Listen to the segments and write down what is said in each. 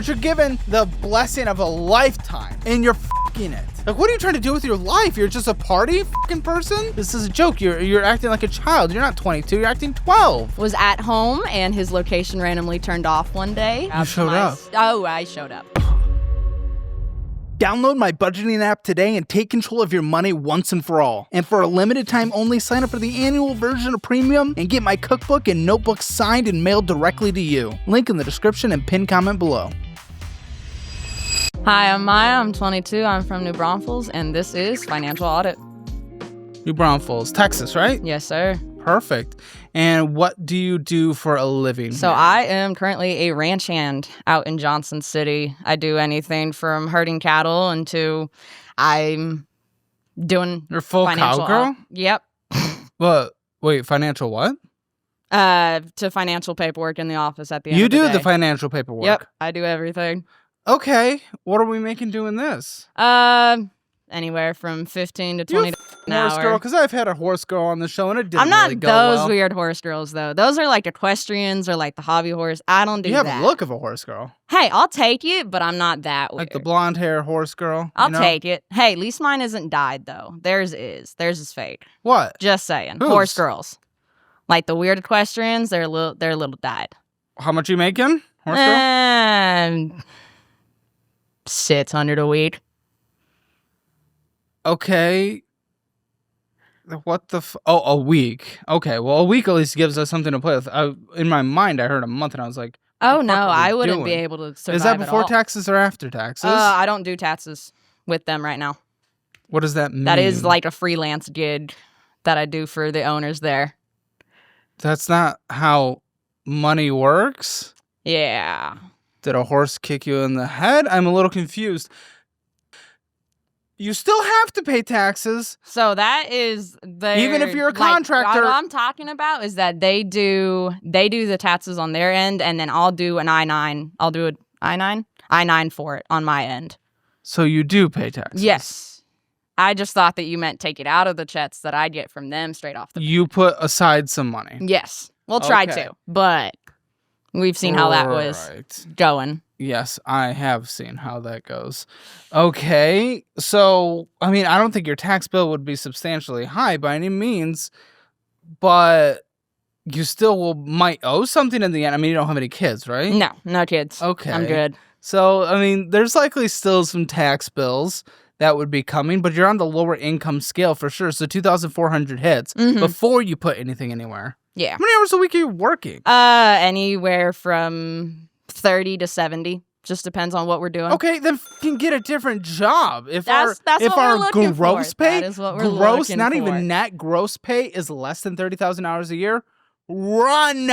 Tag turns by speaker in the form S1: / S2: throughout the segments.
S1: but you're given the blessing of a lifetime and you're f***ing it. Like, what are you trying to do with your life? You're just a party f***ing person? This is a joke. You're acting like a child. You're not 22. You're acting 12.
S2: Was at home and his location randomly turned off one day.
S1: You showed up.
S2: Oh, I showed up.
S1: Download my budgeting app today and take control of your money once and for all. And for a limited time only, sign up for the annual version of Premium and get my cookbook and notebook signed and mailed directly to you. Link in the description and pinned comment below.
S2: Hi, I'm Maya. I'm 22. I'm from New Braunfels, and this is Financial Audit.
S1: New Braunfels, Texas, right?
S2: Yes, sir.
S1: Perfect. And what do you do for a living?
S2: So I am currently a ranch hand out in Johnson City. I do anything from herding cattle into I'm doing
S1: You're full cowgirl?
S2: Yep.
S1: But wait, financial what?
S2: To financial paperwork in the office at the end
S1: You
S2: of the day.
S1: do the financial paperwork?
S2: Yep, I do everything.
S1: Okay. What are we making doing this?
S2: Anywhere from 15 to 20 an
S1: horse
S2: hour.
S1: girl, because I've had a horse girl on the show and it didn't
S2: I'm not
S1: really go
S2: those
S1: well.
S2: weird horse girls, though. Those are like equestrians or like the hobby horse. I don't do
S1: You have
S2: that.
S1: a look of a horse girl.
S2: Hey, I'll take it, but I'm not that weird.
S1: Like the blonde hair horse girl.
S2: I'll
S1: you know?
S2: take it. Hey, at least mine isn't dyed, though. Theirs is. Theirs is fake.
S1: What?
S2: Just saying.
S1: Whose?
S2: Horse girls. Like the weird equestrians, they're a little dyed.
S1: How much you making? Horse girl?
S2: 600 a week.
S1: Okay. What the a week. Okay, well, a week at least gives us something to play with. In my mind, I heard a month and I was like,
S2: Oh,
S1: what the
S2: no,
S1: fuck are we
S2: I wouldn't be
S1: doing?
S2: able to survive
S1: Is that
S2: at
S1: before
S2: all.
S1: taxes or after taxes?
S2: I don't do taxes with them right now.
S1: What does that mean?
S2: That is like a freelance gig that I do for the owners there.
S1: That's not how money works?
S2: Yeah.
S1: Did a horse kick you in the head? I'm a little confused. You still have to pay taxes.
S2: So that is the
S1: Even if you're a contractor.
S2: What I'm talking about is that they do the taxes on their end, and then I'll do an I-9. I'll do an I-9 for it on my end.
S1: So you do pay taxes?
S2: Yes. I just thought that you meant take it out of the checks that I get from them straight off the bat.
S1: You put aside some money.
S2: Yes. We'll try
S1: Okay.
S2: to, but we've seen how that was
S1: Right.
S2: going.
S1: Yes, I have seen how that goes. Okay, so, I mean, I don't think your tax bill would be substantially high by any means, but you still might owe something in the end. I mean, you don't have any kids, right?
S2: No kids.
S1: Okay.
S2: I'm good.
S1: So, I mean, there's likely still some tax bills that would be coming, but you're on the lower income scale for sure. So 2,400 hits before you put anything anywhere.
S2: Yeah.
S1: How many hours a week are you working?
S2: Anywhere from 30 to 70. Just depends on what we're doing.
S1: Okay, then fucking get a different job. If
S2: That's
S1: if
S2: what we're
S1: our
S2: looking
S1: gross
S2: for.
S1: pay,
S2: That is what we're
S1: gross,
S2: looking
S1: not
S2: for.
S1: even net gross pay is less than 30,000 hours a year, run.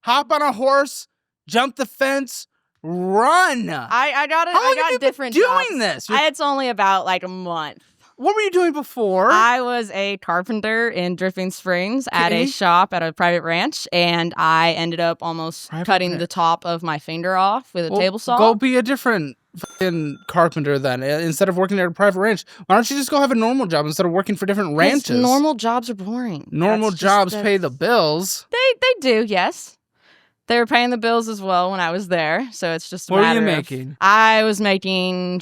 S1: Hop on a horse, jump the fence, run.
S2: I got it.
S1: How long
S2: I
S1: have you
S2: got
S1: been
S2: different
S1: doing
S2: jobs.
S1: this?
S2: It's only about like a month.
S1: What were you doing before?
S2: I was a carpenter in Dripping Springs at
S1: Okay.
S2: a shop at a private ranch, and I ended up almost
S1: Private
S2: cutting
S1: ranch.
S2: the top of my finger off with a
S1: Well,
S2: table saw.
S1: Go be a different fucking carpenter then. Instead of working at a private ranch, why don't you just go have a normal job instead of working for different ranches?
S2: Normal jobs are boring.
S1: Normal
S2: That's just
S1: jobs pay the bills.
S2: They do, yes. They were paying the bills as well when I was there, so it's just a
S1: What were you
S2: matter of-
S1: making?
S2: I was making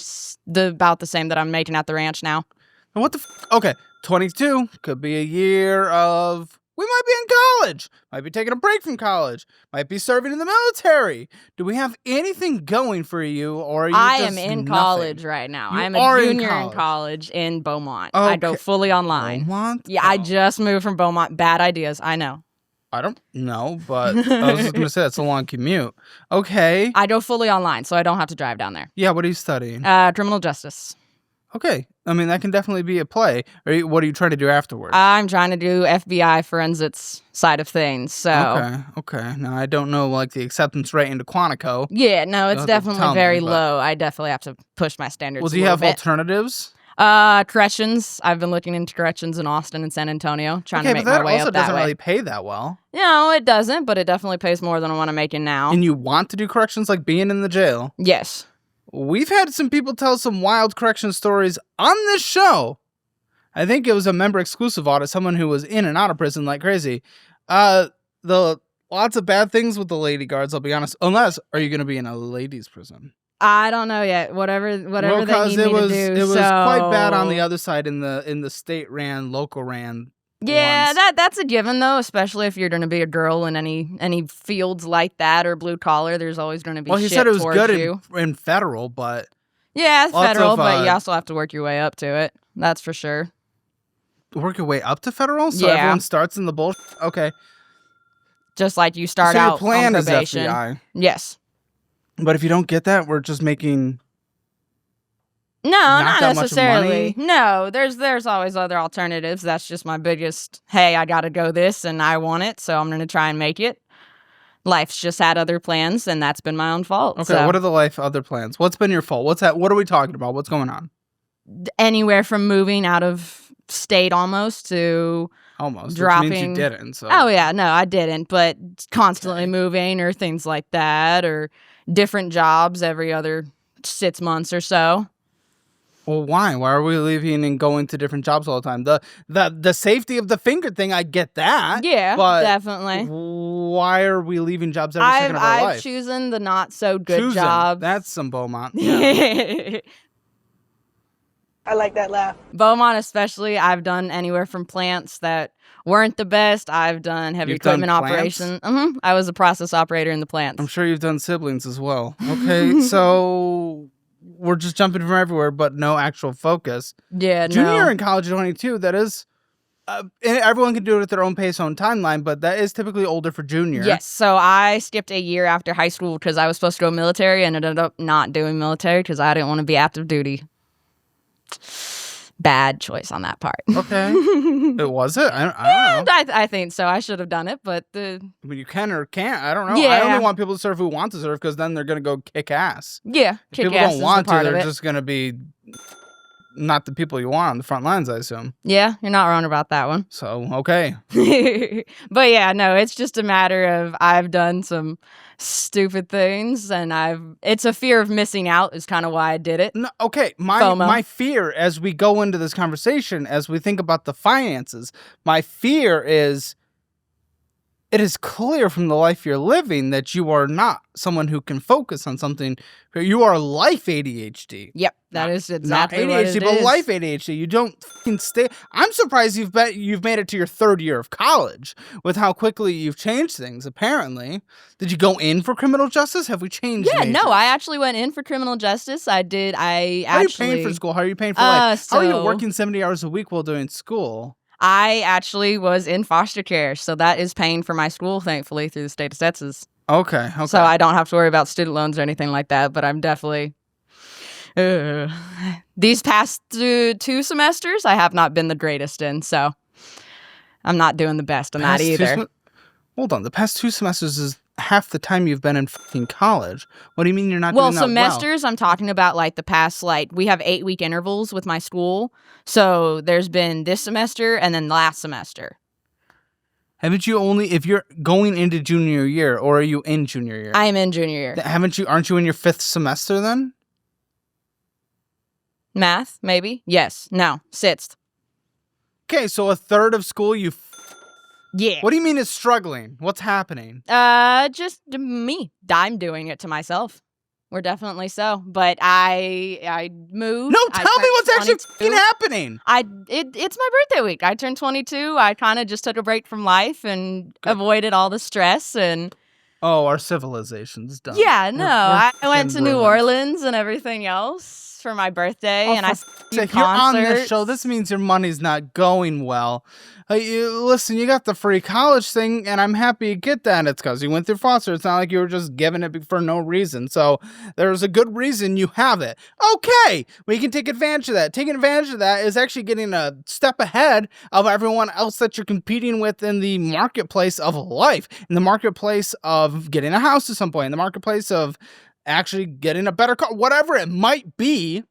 S2: about the same that I'm making at the ranch now.
S1: And what the okay, 22 could be a year of we might be in college, might be taking a break from college, might be serving in the military. Do we have anything going for you, or are you
S2: I
S1: just
S2: am in
S1: nothing?
S2: college right now.
S1: You
S2: I'm
S1: are
S2: a
S1: in
S2: junior in
S1: college.
S2: college in Beaumont. I go
S1: Okay.
S2: fully online.
S1: Beaumont?
S2: Yeah, I
S1: Oh,
S2: just moved from Beaumont. Bad ideas, I know.
S1: I don't know, but I was just gonna say that's a long commute. Okay,
S2: I go fully online, so I don't have to drive down there.
S1: yeah. What are you studying?
S2: Criminal justice.
S1: Okay, I mean that can definitely be a play. What are you trying to do afterwards?
S2: I'm trying to do FBI forensics side of things. So
S1: Okay. Now I don't know like the acceptance rate into Quantico.
S2: yeah, no,
S1: You'll
S2: it's
S1: have to
S2: definitely
S1: tell me,
S2: very
S1: but-
S2: low. I definitely have to push my standards.
S1: Well, do
S2: a
S1: you
S2: little
S1: have
S2: bit.
S1: alternatives?
S2: Corrections. I've been looking into corrections in Austin and San Antonio, trying to
S1: Okay,
S2: make
S1: but that
S2: my way
S1: also
S2: up that
S1: doesn't
S2: way.
S1: really pay that well.
S2: No, it doesn't, but it definitely pays more than what I'm making now.
S1: And you want to do corrections like being in the jail.
S2: Yes.
S1: We've had some people tell some wild correction stories on this show. I think it was a member exclusive audit, someone who was in and out of prison like crazy. The lots of bad things with the lady guards, I'll be honest. Unless, are you going to be in a ladies' prison?
S2: I don't know yet. Whatever
S1: Well,
S2: they need me to do.
S1: it was quite bad on the
S2: So
S1: other side in the state ran, local ran
S2: yeah,
S1: ones.
S2: that's a given though, especially if you're going to be a girl in any fields like that or blue collar. There's always going to be
S1: Well, he
S2: shit
S1: said it was
S2: towards
S1: good
S2: you.
S1: in federal, but
S2: Yeah, it's
S1: lots
S2: federal,
S1: of
S2: but you also have to work your way up to it. That's for sure.
S1: work your way up to federal. So
S2: Yeah.
S1: everyone starts in the bullshit. Okay,
S2: Just like you start
S1: so your
S2: out
S1: plan
S2: on
S1: is
S2: probation.
S1: FBI.
S2: Yes.
S1: But if you don't get that, we're just making
S2: No,
S1: not
S2: not
S1: that much
S2: necessarily.
S1: money?
S2: No, there's always other alternatives. That's just my biggest, hey, I got to go this and I want it, so I'm going to try and make it. Life's just had other plans and that's been my own fault.
S1: Okay,
S2: so.
S1: what are the life other plans? What's been your fault? What's that? What are we talking about? What's going on?
S2: Anywhere from moving out of state almost to
S1: Almost,
S2: dropping.
S1: which means you didn't. So.
S2: Oh yeah, no, I didn't, but constantly moving or things like that or different jobs every other 6 months or so.
S1: Well, why? Why are we leaving and going to different jobs all the time? The safety of the finger thing, I get that.
S2: Yeah,
S1: but
S2: definitely.
S1: Why are we leaving jobs every second of our
S2: I've
S1: life?
S2: chosen the not so good
S1: Choosing.
S2: jobs.
S1: That's some Beaumont. Yeah.
S3: I like that laugh.
S2: Beaumont especially, I've done anywhere from plants that weren't the best. I've done heavy
S1: You've done
S2: equipment operation. I was a process operator in the plants.
S1: I'm sure you've done siblings as well. Okay, so we're just jumping from everywhere, but no actual focus.
S2: Yeah,
S1: Junior
S2: no.
S1: in college at 22, that is... and everyone can do it at their own pace, own timeline, but that is typically older for junior.
S2: Yes, so I skipped a year after high school because I was supposed to go military and ended up not doing military because I didn't want to be active duty. Bad choice on that part.
S1: Okay. It was it? I don't know.
S2: I think so. I should have done it, but
S1: I mean, you can or can't. I don't know. I
S2: Yeah.
S1: only want people to serve who want to serve because then they're going to go kick ass.
S2: yeah,
S1: If
S2: kick
S1: people
S2: ass
S1: don't
S2: is
S1: want
S2: the part
S1: to,
S2: of
S1: they're
S2: it.
S1: just going to be not the people you want on the front lines, I assume.
S2: Yeah, you're not wrong about that one.
S1: So, okay.
S2: But yeah, no, it's just a matter of I've done some stupid things and it's a fear of missing out is kind of why I did it.
S1: No, okay,
S2: FOMO.
S1: my fear as we go into this conversation, as we think about the finances, my fear is it is clear from the life you're living that you are not someone who can focus on something. You are life ADHD.
S2: Yep, that is
S1: Not
S2: exactly what
S1: ADHD,
S2: it
S1: but
S2: is.
S1: life ADHD. You don't fucking stay. I'm surprised you've made it to your third year of college with how quickly you've changed things. Apparently, did you go in for criminal justice? Have we changed?
S2: Yeah,
S1: majors?
S2: no, I actually went in for criminal justice. I did.
S1: How are you paying for school? How are you paying for life? How are you
S2: so-
S1: working 70 hours a week while doing school?
S2: I actually was in foster care, so that is paying for my school, thankfully, through the state of Texas.
S1: Okay.
S2: So I don't have to worry about student loans or anything like that, but I'm definitely... these past 2 semesters, I have not been the greatest in, so I'm not doing the best on that
S1: Past two
S2: either.
S1: Hold on. The past 2 semesters is half the time you've been in fucking college. What do you mean you're not
S2: Well,
S1: doing that
S2: semesters, I'm talking about like the past, like we have 8-week intervals with my school. So there's been this semester and then last semester.
S1: Haven't you only, if you're going into junior year, or are you in junior year?
S2: I am in junior year.
S1: Aren't you in your 5th semester then?
S2: Math, maybe? Yes. No. 6th.
S1: Okay, so a third of school
S2: Yeah.
S1: What do you mean is struggling? What's happening?
S2: Just me. I'm doing it to myself. We're definitely so. But I moved.
S1: No,
S2: I
S1: tell me
S2: turned
S1: what's actually
S2: 22.
S1: fucking happening.
S2: It's my birthday week. I turned 22. I kind of just took a break from life and avoided all the stress and
S1: Oh, our civilization's done.
S2: yeah, no. I went to
S1: fucking
S2: New
S1: ruined.
S2: Orleans and everything else for my birthday,
S1: Oh,
S2: and I
S1: for If you're on this show, this means your money's not going well. Listen, you got the free college thing, and I'm happy you get that. It's because you went through foster. It's not like you were just giving it for no reason. So there's a good reason you have it. Okay, we can take advantage of that. Taking advantage of that is actually getting a step ahead of everyone else that you're competing with in the marketplace of life, in the marketplace of getting a house at some point, in the marketplace of actually getting a better car, whatever it might be.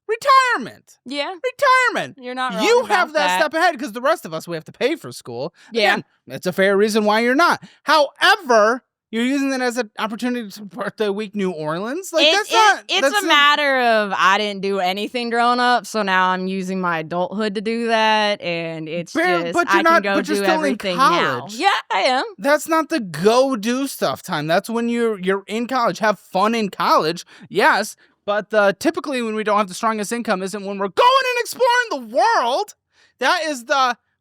S1: Retirement.
S2: Yeah,
S1: Retirement.
S2: you're not wrong
S1: You
S2: about
S1: have that step ahead because the rest of us, we have to pay for school.
S2: Yeah.
S1: Again, it's a fair reason why you're not. However, You're using it as an opportunity to birthday week New Orleans? Like,
S2: It's a matter of I didn't do anything growing up, so now I'm using my adulthood to do that, and it's
S1: but
S2: just
S1: you're
S2: I
S1: not,
S2: can go
S1: but you're
S2: do
S1: still
S2: everything
S1: in
S2: now.
S1: college.
S2: Yeah, I am.
S1: That's not the go do stuff time. That's when you're in college. Have fun in college, yes. But typically when we don't have the strongest income isn't when we're going and exploring the world. That is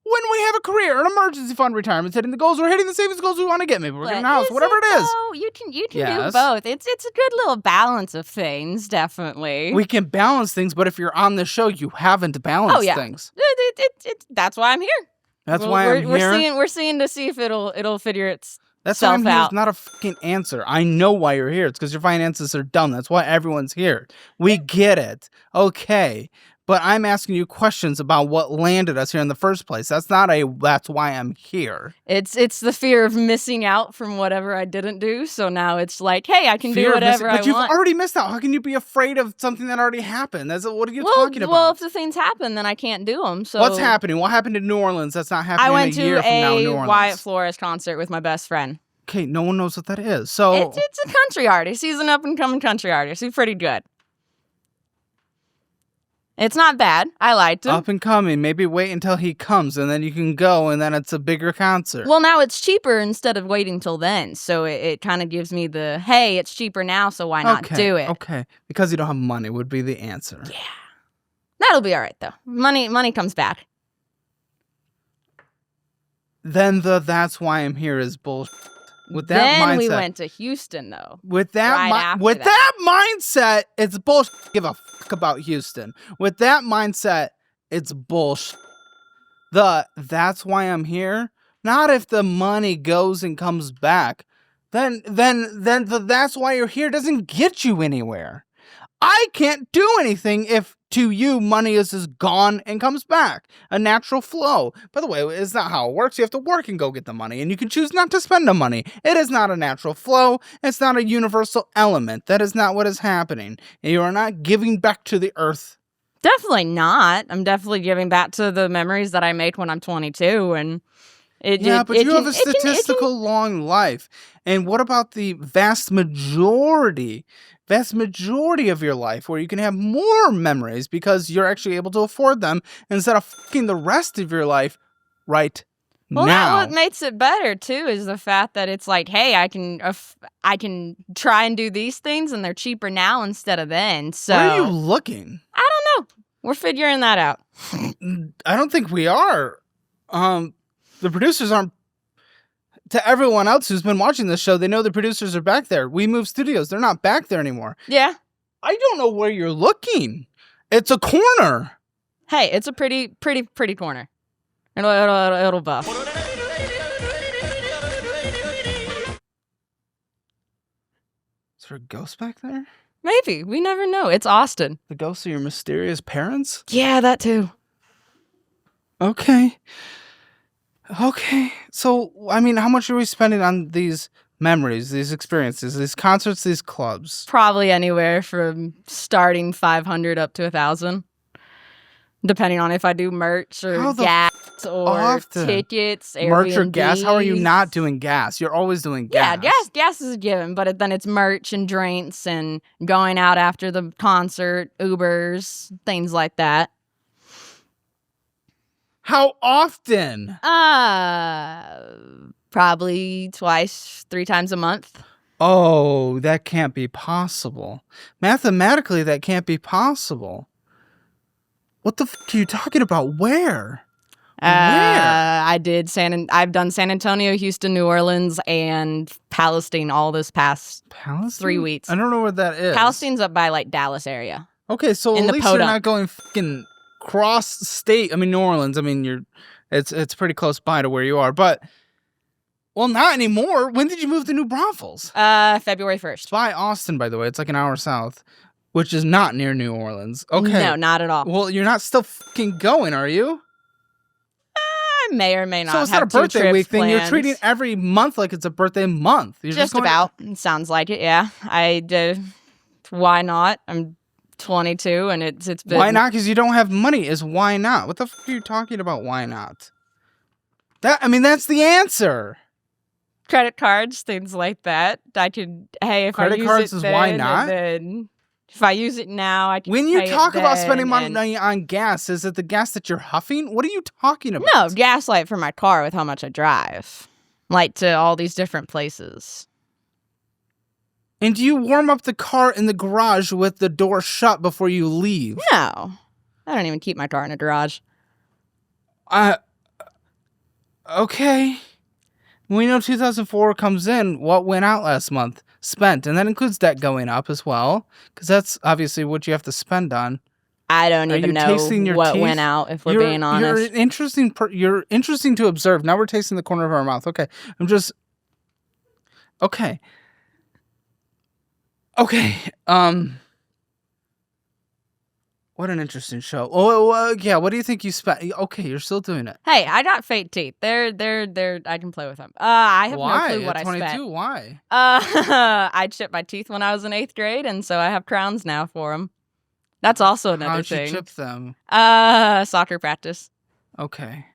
S1: when we have a career, an emergency fund, retirement, hitting the goals, we're hitting the savings goals we want to get. Maybe we're getting a house, whatever it is.
S2: You can
S1: Yes.
S2: do both. It's a good little balance of things, definitely.
S1: We can balance things, but if you're on the show, you haven't balanced things.
S2: That's why I'm here.
S1: That's why I'm here.
S2: We're seeing to see if it'll figure its
S1: That's why I'm here.
S2: out.
S1: It's not a fucking answer. I know why you're here. It's because your finances are dumb. That's why everyone's here. We get it. Okay. But I'm asking you questions about what landed us here in the first place. That's why I'm here.
S2: It's the fear of missing out from whatever I didn't do. So now it's like, hey, I can do whatever I want.
S1: But you've already missed out. How can you be afraid of something that already happened? What are you talking about?
S2: Well, if the things happen, then I can't do them. So
S1: what's happening? What happened in New Orleans? That's not happening in a year from now in New
S2: went to
S1: Orleans.
S2: a Wyatt Flores concert with my best friend.
S1: Okay, no one knows what that is. So
S2: it's a country artist. He's an up and coming country artist. He's pretty good. It's not bad. I liked him.
S1: Up and coming. Maybe wait until he comes and then you can go and then it's a bigger concert.
S2: Well, now it's cheaper instead of waiting till then. So it kind of gives me the, hey, it's cheaper now, so why not do it?
S1: Okay. Because you don't have money would be the answer.
S2: Yeah. That'll be all right, though. Money comes back.
S1: Then that's why I'm here is bullshit. With that
S2: then
S1: mindset,
S2: we went to Houston, though.
S1: With that mindset, it's bullshit. Give a fuck about Houston. With that mindset, it's bullshit. That's why I'm here. Not if the money goes and comes back. Then that's why you're here doesn't get you anywhere. I can't do anything if to you money is just gone and comes back. A natural flow. By the way, it's not how it works. You have to work and go get the money, and you can choose not to spend the money. It is not a natural flow. It's not a universal element. That is not what is happening. You are not giving back to the earth.
S2: Definitely not. I'm definitely giving back to the memories that I made when I'm 22, and
S1: but you have a statistical long life. And what about the vast majority of your life where you can have more memories because you're actually able to afford them instead of fucking the rest of your life now?
S2: What makes it better too is the fact that it's like, hey, I can try and do these things and they're cheaper now instead of then. So
S1: where are you looking?
S2: I don't know. We're figuring that out.
S1: I don't think we are. The producers aren't. To everyone else who's been watching this show, they know the producers are back there. We moved studios. They're not back there anymore.
S2: Yeah.
S1: I don't know where you're looking. It's a corner.
S2: Hey, it's a pretty corner. It'll buff.
S1: Is there a ghost back there?
S2: Maybe. We never know. It's Austin.
S1: The ghosts of your mysterious parents?
S2: Yeah, that too.
S1: Okay. So, I mean, how much are we spending on these memories, these experiences, these concerts, these clubs?
S2: Probably anywhere from starting 500 up to 1,000. Depending on if I do merch or gas or tickets, Airbnbs.
S1: Merch or gas? How are you not doing gas? You're always doing gas.
S2: Yeah, gas is a given, but then it's merch and drinks and going out after the concert, Ubers, things like that.
S1: How often?
S2: Probably 2-3 times a month.
S1: Oh, that can't be possible. Mathematically, that can't be possible. What the fuck are you talking about? Where?
S2: I've done San Antonio, Houston, New Orleans, and Palestine all this past 3 weeks.
S1: I don't know where that is.
S2: Palestine's up by like Dallas area.
S1: Okay, so at least you're not going fucking cross state. I mean, New Orleans. I mean, it's pretty close by to where you are, but well, not anymore. When did you move to New Braunfels?
S2: February 1st.
S1: It's by Austin, by the way. It's like an hour south, which is not near New Orleans. Okay,
S2: no, not at all.
S1: Well, you're not still fucking going, are you?
S2: I may or may not.
S1: So it's not a birthday week thing.
S2: Planned.
S1: You're treating every month like it's a birthday month. You're
S2: just about. Sounds like it. Yeah, I did. Why not? I'm 22 and it's been...
S1: Why not? Because you don't have money is why not. What the fuck are you talking about? Why not? That's the answer.
S2: Credit cards, things like that. I could, hey, if
S1: Credit
S2: I use
S1: cards
S2: it
S1: is
S2: then,
S1: why
S2: and
S1: not?
S2: then if I use it now, I can
S1: When you
S2: pay it
S1: talk about spending
S2: then, and-
S1: money on gas, is it the gas that you're huffing? What are you talking about?
S2: No, gaslight for my car with how much I drive. Like to all these different places.
S1: And do you warm up the car in the garage with the door shut before you leave?
S2: No. I don't even keep my car in a garage.
S1: Okay. We know 2004 comes in. What went out last month? Spent. And that includes debt going up as well. Because that's obviously what you have to spend on.
S2: I don't
S1: Are
S2: even
S1: you
S2: know
S1: tasting your
S2: what
S1: teeth?
S2: went out, if we're being honest.
S1: You're interesting to observe. Now we're tasting the corner of our mouth. Okay. Okay. Okay. What an interesting show. Oh, yeah. What do you think you spent? Okay, you're still doing it.
S2: Hey, I got fake teeth. They're. I can play with them. I have
S1: Why?
S2: no clue what
S1: At
S2: I
S1: 22,
S2: spent.
S1: why?
S2: I chipped my teeth when I was in 8th grade, and so I have crowns now for them. That's also another
S1: How'd
S2: thing.
S1: you chip them?
S2: Soccer practice.
S1: Okay.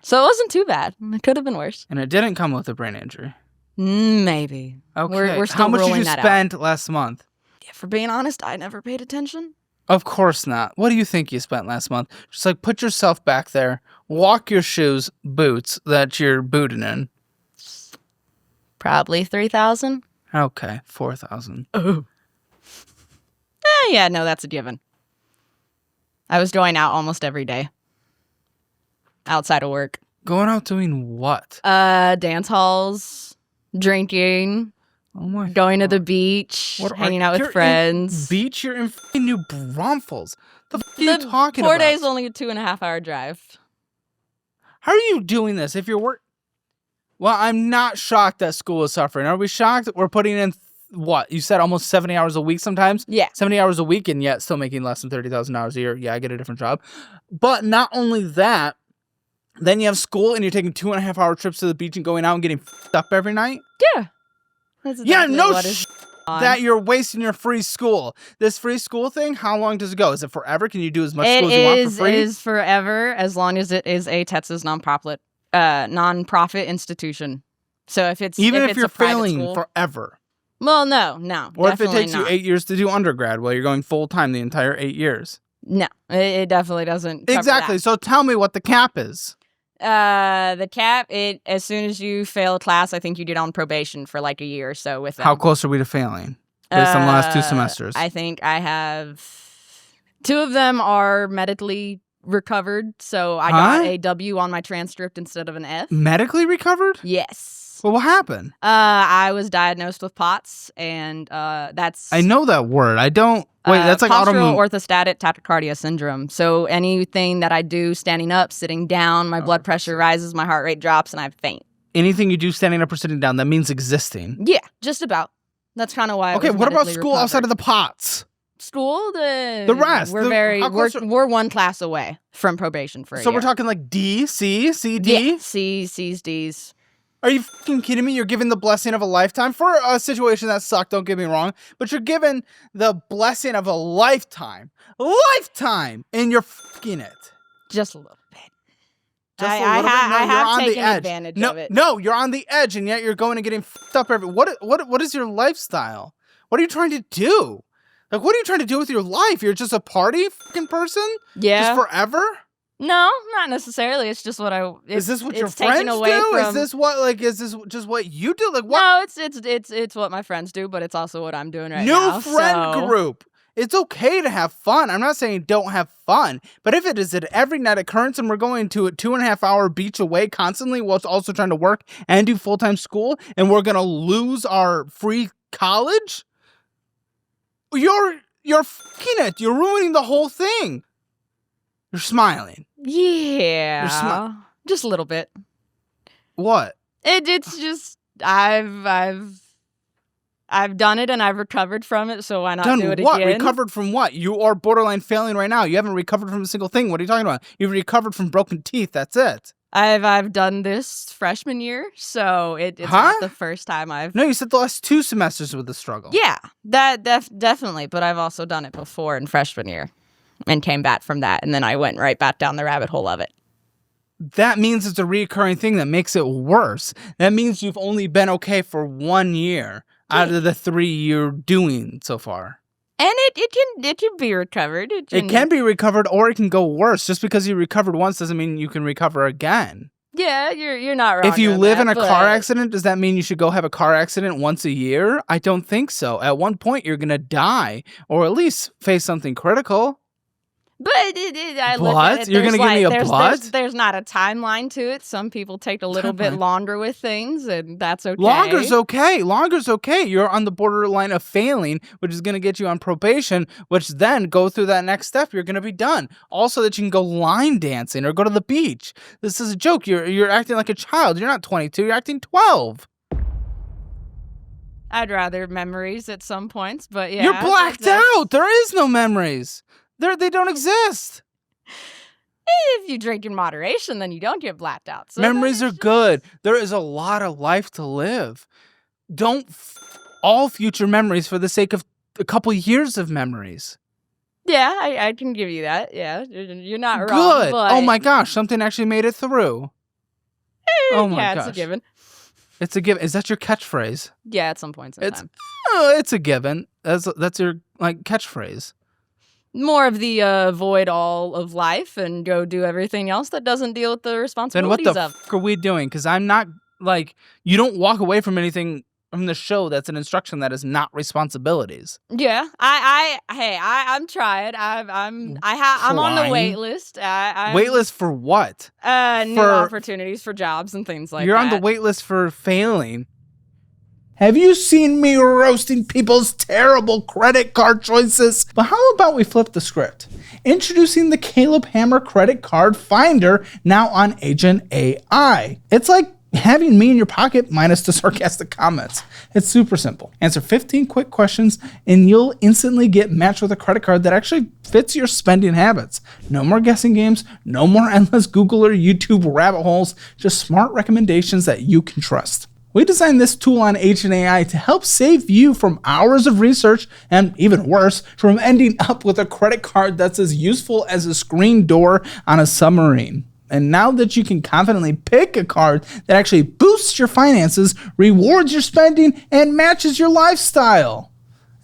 S2: So it wasn't too bad. It could have been worse.
S1: And it didn't come with a brain injury.
S2: Maybe.
S1: Okay.
S2: We're still
S1: How much did
S2: ruling
S1: you
S2: that out.
S1: spend last month?
S2: Yeah, for being honest, I never paid attention.
S1: Of course not. What do you think you spent last month? Just like put yourself back there, walk your shoes, boots that you're booting in.
S2: Probably 3,000.
S1: Okay, 4,000.
S2: Oh. Yeah, no, that's a given. I was going out almost every day. Outside of work.
S1: Going out doing what?
S2: Dance halls, drinking,
S1: Oh my
S2: going to the
S1: God.
S2: beach,
S1: What are-
S2: hanging out
S1: you're
S2: with friends.
S1: Beach? You're in fucking New Braunfels. The fuck are you
S2: The
S1: talking
S2: 4
S1: about?
S2: days, only a 2.5-hour drive.
S1: How are you doing this if you're work? Well, I'm not shocked that school is suffering. Are we shocked that we're putting in what? You said almost 70 hours a week sometimes?
S2: Yeah.
S1: 70 hours a week and yet still making less than $30,000 a year. Yeah, I get a different job. But not only that, then you have school and you're taking 2.5-hour trips to the beach and going out and getting f***ed up every night?
S2: Yeah. That's
S1: Yeah,
S2: exactly
S1: no
S2: what is on.
S1: that you're wasting your free school. This free school thing, how long does it go? Is it forever? Can you do as much school as you want for free?
S2: It is forever, as long as it is a Texas nonprofit institution. So if it's
S1: Even
S2: if
S1: if
S2: it's
S1: you're
S2: a private
S1: failing
S2: school,
S1: forever.
S2: well, no,
S1: Or if it
S2: definitely
S1: takes
S2: not.
S1: you 8 years to do undergrad while you're going full time the entire 8 years.
S2: No, it definitely doesn't. Cover
S1: Exactly. So tell me what the cap is.
S2: The cap, it as soon as you fail a class, I think you get on probation for like a year or so with them.
S1: How close are we to failing? Based on the last 2 semesters.
S2: I think I have 2 of them are medically recovered, so I got a W on my transcript instead of an F.
S1: Medically recovered?
S2: Yes.
S1: Well, what happened?
S2: I was diagnosed with POTS, and that's
S1: I know that word. I don't. Wait, that's like
S2: postural
S1: autoimmune.
S2: orthostatic tachycardia syndrome. So anything that I do standing up, sitting down, my blood pressure rises, my heart rate drops, and I faint.
S1: Anything you do standing up or sitting down, that means existing.
S2: Yeah, just about. That's kind of why.
S1: Okay, what about school outside of the POTS?
S2: school?
S1: The rest.
S2: We're 1 class away from probation for a
S1: So
S2: year.
S1: we're talking like D, C, C, D?
S2: Yeah, C's, D's.
S1: Are you fucking kidding me? You're given the blessing of a lifetime for a situation that sucked, don't get me wrong, but you're given the blessing of a lifetime. Lifetime! And you're fucking it.
S2: Just a little bit.
S1: Just
S2: I
S1: a little bit? No,
S2: have
S1: you're on the
S2: taken
S1: edge.
S2: advantage of it.
S1: No, you're on the edge, and yet you're going and getting fucked up every. What is your lifestyle? What are you trying to do? Like, what are you trying to do with your life? You're just a party fucking person?
S2: Yeah.
S1: Just forever?
S2: No, not necessarily. It's just what I.
S1: Is this what your
S2: it's taken
S1: friends
S2: away
S1: do?
S2: From,
S1: Is this just what you do? Like what?
S2: No, it's what my friends do, but it's also what I'm doing right
S1: New
S2: now.
S1: friend
S2: so.
S1: group. It's okay to have fun. I'm not saying don't have fun, but if it is an every night occurrence and we're going to a 2.5-hour beach away constantly while also trying to work and do full-time school, and we're gonna lose our free college, you're fucking it. You're ruining the whole thing. You're smiling.
S2: Yeah, just a little bit.
S1: What?
S2: It's just I've done it and I've recovered from it, so why not
S1: Done
S2: do it
S1: what?
S2: again?
S1: Recovered from what? You are borderline failing right now. You haven't recovered from a single thing. What are you talking about? You've recovered from broken teeth. That's it.
S2: I've done this freshman year, so it's not the first time I've.
S1: No, you said the last 2 semesters with the struggle.
S2: Yeah, that definitely, but I've also done it before in freshman year, and came back from that, and then I went right back down the rabbit hole of it.
S1: that means it's a reoccurring thing that makes it worse. That means you've only been okay for 1 year out of the 3 you're doing so far.
S2: And it can be recovered.
S1: It can be recovered, or it can go worse. Just because you recovered once doesn't mean you can recover again.
S2: Yeah, you're not wrong.
S1: If you
S2: on
S1: live
S2: that,
S1: in a
S2: but-
S1: car accident, does that mean you should go have a car accident once a year? I don't think so. At one point, you're going to die, or at least face something critical.
S2: But I look
S1: Blood?
S2: at it.
S1: You're gonna give me a blood?
S2: There's not a timeline to it. Some people take a little bit
S1: Timeline.
S2: longer with things, and that's okay.
S1: Longer's okay. Longer's okay. You're on the borderline of failing, which is going to get you on probation, which then go through that next step. You're going to be done. Also, that you can go line dancing or go to the beach. This is a joke. You're acting like a child. You're not 22. You're acting 12.
S2: I'd rather memories at some points, but yeah,
S1: You're blacked out. There is no memories. They don't exist.
S2: If you drink in moderation, then you don't get blacked out. So
S1: Memories are good. There is a lot of life to live. Don't all future memories for the sake of a couple years of memories.
S2: Yeah, I can give you that. Yeah, you're not wrong.
S1: Good.
S2: But
S1: Oh my gosh, something actually made it through. Oh my
S2: yeah,
S1: gosh.
S2: it's a given.
S1: It's a given. Is that your catchphrase?
S2: Yeah, at some points in
S1: It's
S2: time.
S1: it's a given. That's your catchphrase.
S2: More of the avoid all of life and go do everything else that doesn't deal with the
S1: Then what
S2: responsibilities
S1: the
S2: of.
S1: fuck are we doing? Because I'm not you don't walk away from anything from the show that's an instruction that is not responsibilities.
S2: Yeah, I'm trying. I'm on the
S1: Trying?
S2: wait list. I'm,
S1: Wait list for what?
S2: new
S1: for-
S2: opportunities for jobs and things like
S1: You're
S2: that.
S1: on the wait list for failing. Have you seen me roasting people's terrible credit card choices? But how about we flip the script? Introducing the Caleb Hammer Credit Card Finder, now on Agent AI. It's like having me in your pocket minus the sarcastic comments. It's super simple. Answer 15 quick questions and you'll instantly get matched with a credit card that actually fits your spending habits. No more guessing games, no more endless Google or YouTube rabbit holes, just smart recommendations that you can trust. We designed this tool on Agent AI to help save you from hours of research and, even worse, from ending up with a credit card that's as useful as a screen door on a submarine. And now that you can confidently pick a card that actually boosts your finances, rewards your spending, and matches your lifestyle.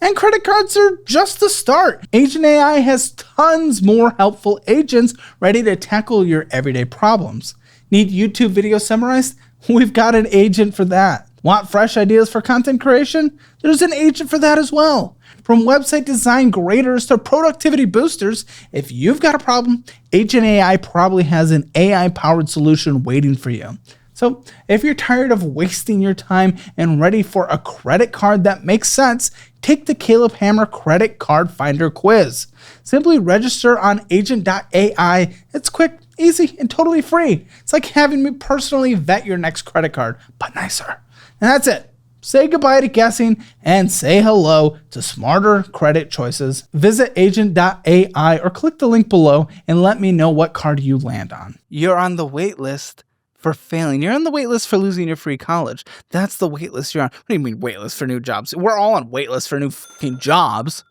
S1: And credit cards are just the start. Agent AI has tons more helpful agents ready to tackle your everyday problems. Need YouTube videos summarized? We've got an agent for that. Want fresh ideas for content creation? There's an agent for that as well. From website design graders to productivity boosters, if you've got a problem, Agent AI probably has an AI-powered solution waiting for you. So if you're tired of wasting your time and ready for a credit card that makes sense, take the Caleb Hammer Credit Card Finder quiz. Simply register on agent.ai. It's quick, easy, and totally free. It's like having me personally vet your next credit card, but nicer. And that's it. Say goodbye to guessing and say hello to smarter credit choices. Visit agent.ai or click the link below and let me know what card you land on. You're on the wait list for failing. You're on the wait list for losing your free college. That's the wait list you're on. What do you mean wait list for new jobs? We're all on wait lists for new fucking jobs.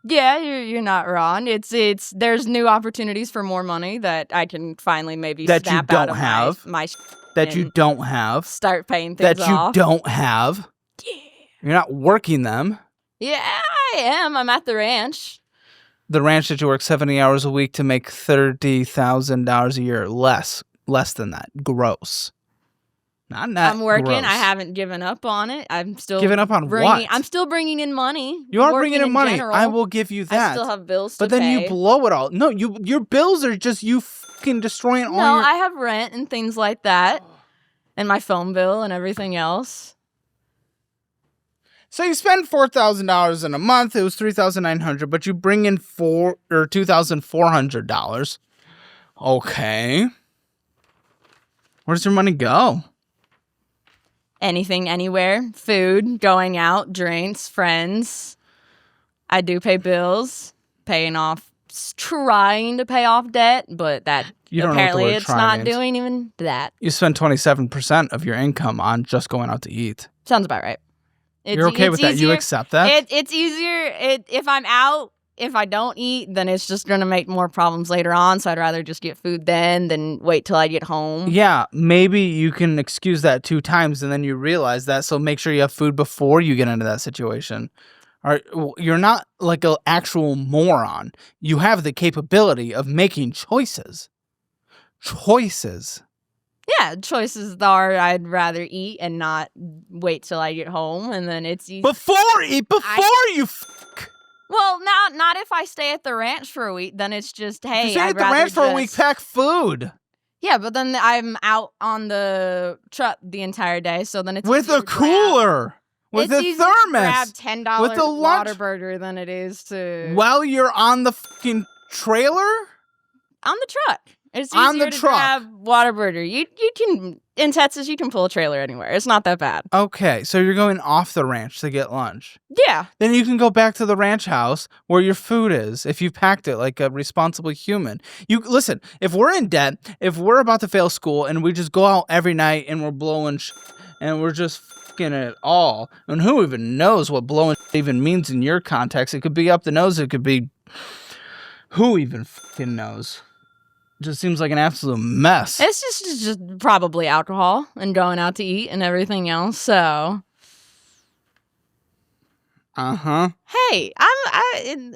S2: Yeah, you're not wrong. It's there's new opportunities for more money that I can finally maybe
S1: That you
S2: snap
S1: don't
S2: out of
S1: have.
S2: my
S1: That you
S2: and
S1: don't have.
S2: start paying things
S1: That you
S2: off.
S1: don't have.
S2: Yeah.
S1: You're not working them.
S2: Yeah, I am. I'm at the ranch.
S1: The ranch that you work 70 hours a week to make $30,000 a year less than that. Gross. Not net.
S2: I'm working.
S1: Gross.
S2: I haven't given up on it. I'm still
S1: Given up on
S2: bringing,
S1: what?
S2: I'm still bringing in money.
S1: You are
S2: Working
S1: bringing in money.
S2: general.
S1: I will give you that.
S2: I still have bills
S1: but
S2: to
S1: then
S2: pay.
S1: you blow it all. No, your bills are just you fucking destroying all
S2: No,
S1: your...
S2: I have rent and things like that, and my phone bill and everything else.
S1: So you spend $4,000 in a month. It was $3,900, but you bring in $2,400. Okay. Where does your money go?
S2: Anything, anywhere, food, going out, drinks, friends. I do pay bills, trying to pay off debt, but that
S1: You don't know what the
S2: apparently
S1: word
S2: it's
S1: try
S2: not
S1: means.
S2: doing even that.
S1: You spend 27% of your income on just going out to eat.
S2: Sounds about right.
S1: You're okay with that? You accept that?
S2: It's easier if I'm out if I don't eat, then it's just going to make more problems later on. So I'd rather just get food then than wait till I get home.
S1: Yeah, maybe you can excuse that 2 times and then you realize that. So make sure you have food before you get into that situation. All right, you're not like an actual moron. You have the capability of making choices. Choices.
S2: Yeah, choices are I'd rather eat and not wait till I get home, and then it's easy.
S1: Before you fuck.
S2: Well, not if I stay at the ranch for a week. Then it's just, hey,
S1: You stay
S2: I'd
S1: at the
S2: rather
S1: ranch for a week,
S2: just-
S1: pack food.
S2: Yeah, but then I'm out on the truck the entire day, so then it's
S1: With
S2: easier
S1: a
S2: to grab-
S1: cooler. With
S2: it's
S1: a
S2: easier to grab
S1: thermos.
S2: $10
S1: With a lunch-
S2: Whataburger than it is to
S1: While you're on the fucking trailer?
S2: on the truck. It's easier
S1: On the
S2: to
S1: truck.
S2: grab Whataburger. You can in Texas you can pull a trailer anywhere. It's not that bad.
S1: Okay, so you're going off the ranch to get lunch.
S2: Yeah.
S1: Then you can go back to the ranch house where your food is if you packed it like a responsible human. You listen, if we're in debt, if we're about to fail school and we just go out every night and we're blowing and we're just fucking it all, and who even knows what blowing even means in your context? It could be up the nose, it could be who even fucking knows? It just seems like an absolute mess.
S2: It's just probably alcohol and going out to eat and everything else. So,
S1: Uh-huh.
S2: hey,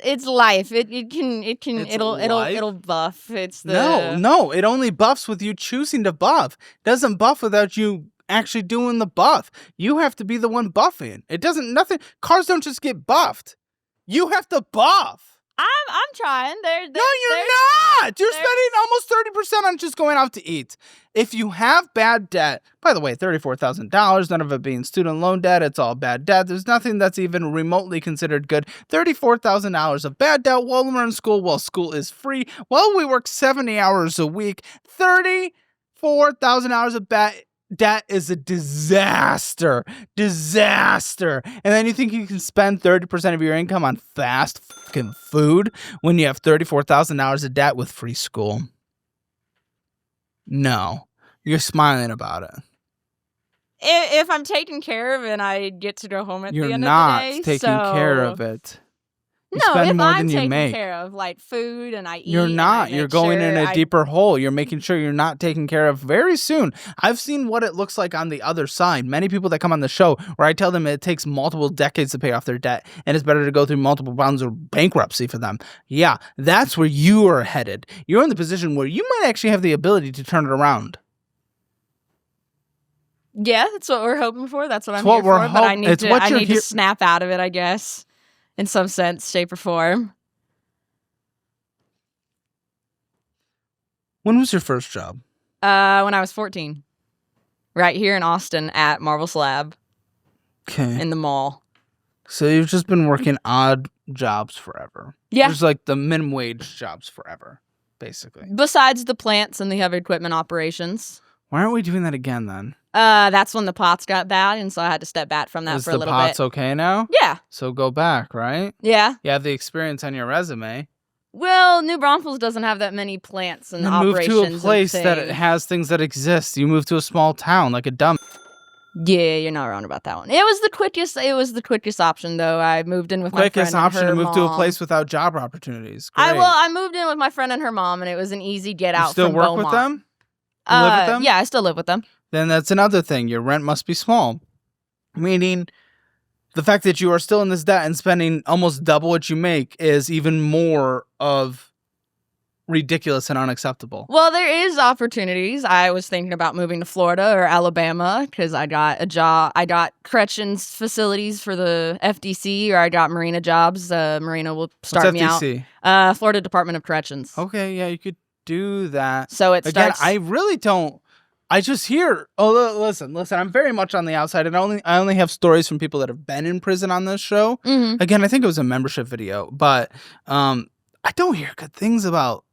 S2: it's life. It'll
S1: life?
S2: buff. It's the
S1: No, it only buffs with you choosing to buff. Doesn't buff without you actually doing the buff. You have to be the one buffing. Cars don't just get buffed. You have to buff.
S2: I'm trying.
S1: No, you're not. You're spending almost 30% on just going out to eat. If you have bad debt, by the way, $34,000, none of it being student loan debt, it's all bad debt. There's nothing that's even remotely considered good. $34,000 of bad debt while we're in school, while school is free, while we work 70 hours a week. $34,000 of bad debt is a disaster. And then you think you can spend 30% of your income on fast fucking food when you have $34,000 of debt with free school? No. You're smiling about it.
S2: If I'm taken care of and I get to go home at
S1: You're
S2: the end
S1: not
S2: of the day,
S1: taking care of it. You
S2: No,
S1: spend
S2: if
S1: more
S2: I'm
S1: than you
S2: taking
S1: make.
S2: care of like food and I eat,
S1: You're
S2: and I
S1: not.
S2: make
S1: You're going in
S2: sure
S1: a deeper hole. You're making sure you're not taken care of very soon. I've seen what it looks like on the other side. Many people that come on the show where I tell them it takes multiple decades to pay off their debt and it's better to go through multiple rounds of bankruptcy for them. Yeah, that's where you are headed. You're in the position where you might actually have the ability to turn it around.
S2: Yeah, that's what we're hoping for. That's what I'm
S1: what
S2: here
S1: we're
S2: for. But I
S1: hop-
S2: need
S1: it's
S2: to
S1: what
S2: I
S1: you're
S2: need
S1: here-
S2: to snap out of it, I guess, in some sense, shape, or form.
S1: When was your first job?
S2: When I was 14, right here in Austin at Marble Slab
S1: Okay.
S2: in the mall.
S1: So you've just been working odd jobs forever.
S2: Yeah.
S1: Just like the minimum wage jobs forever, basically.
S2: Besides the plants and the heavy equipment operations.
S1: Why aren't we doing that again then?
S2: That's when the pots got bad, and so I had to step back from that
S1: Is
S2: for a
S1: the
S2: little
S1: pots
S2: bit.
S1: okay now?
S2: Yeah,
S1: So go back, right?
S2: yeah.
S1: You have the experience on your resume.
S2: Well, New Braunfels doesn't have that many plants and
S1: Then move
S2: operations.
S1: to a
S2: and
S1: place that
S2: things.
S1: has things that exist. You move to a small town like a dumb.
S2: Yeah, you're not wrong about that one. It was the quickest. It was the quickest option, though. I moved in with my
S1: Quickest
S2: friend
S1: option
S2: and
S1: to
S2: her
S1: move to a
S2: mom.
S1: place without job opportunities. Great.
S2: I moved in with my friend and her mom, and it was an easy get
S1: You
S2: out.
S1: still
S2: from
S1: work
S2: Beaumont.
S1: with them? You live with them?
S2: Yeah, I still live with them.
S1: Then that's another thing. Your rent must be small. Meaning, the fact that you are still in this debt and spending almost double what you make is even more of ridiculous and unacceptable.
S2: Well, there is opportunities. I was thinking about moving to Florida or Alabama because I got a job. I got corrections facilities for the FDC, or I got marina jobs. Marina will start
S1: What's
S2: me out.
S1: FDC?
S2: Florida Department of Corrections.
S1: Okay, yeah, you could do that.
S2: So it
S1: Again,
S2: starts.
S1: I really don't. I just hear. Oh, listen. I'm very much on the outside, and I only have stories from people that have been in prison on this show.
S2: Mhm.
S1: Again, I think it was a membership video, but I don't hear good things about.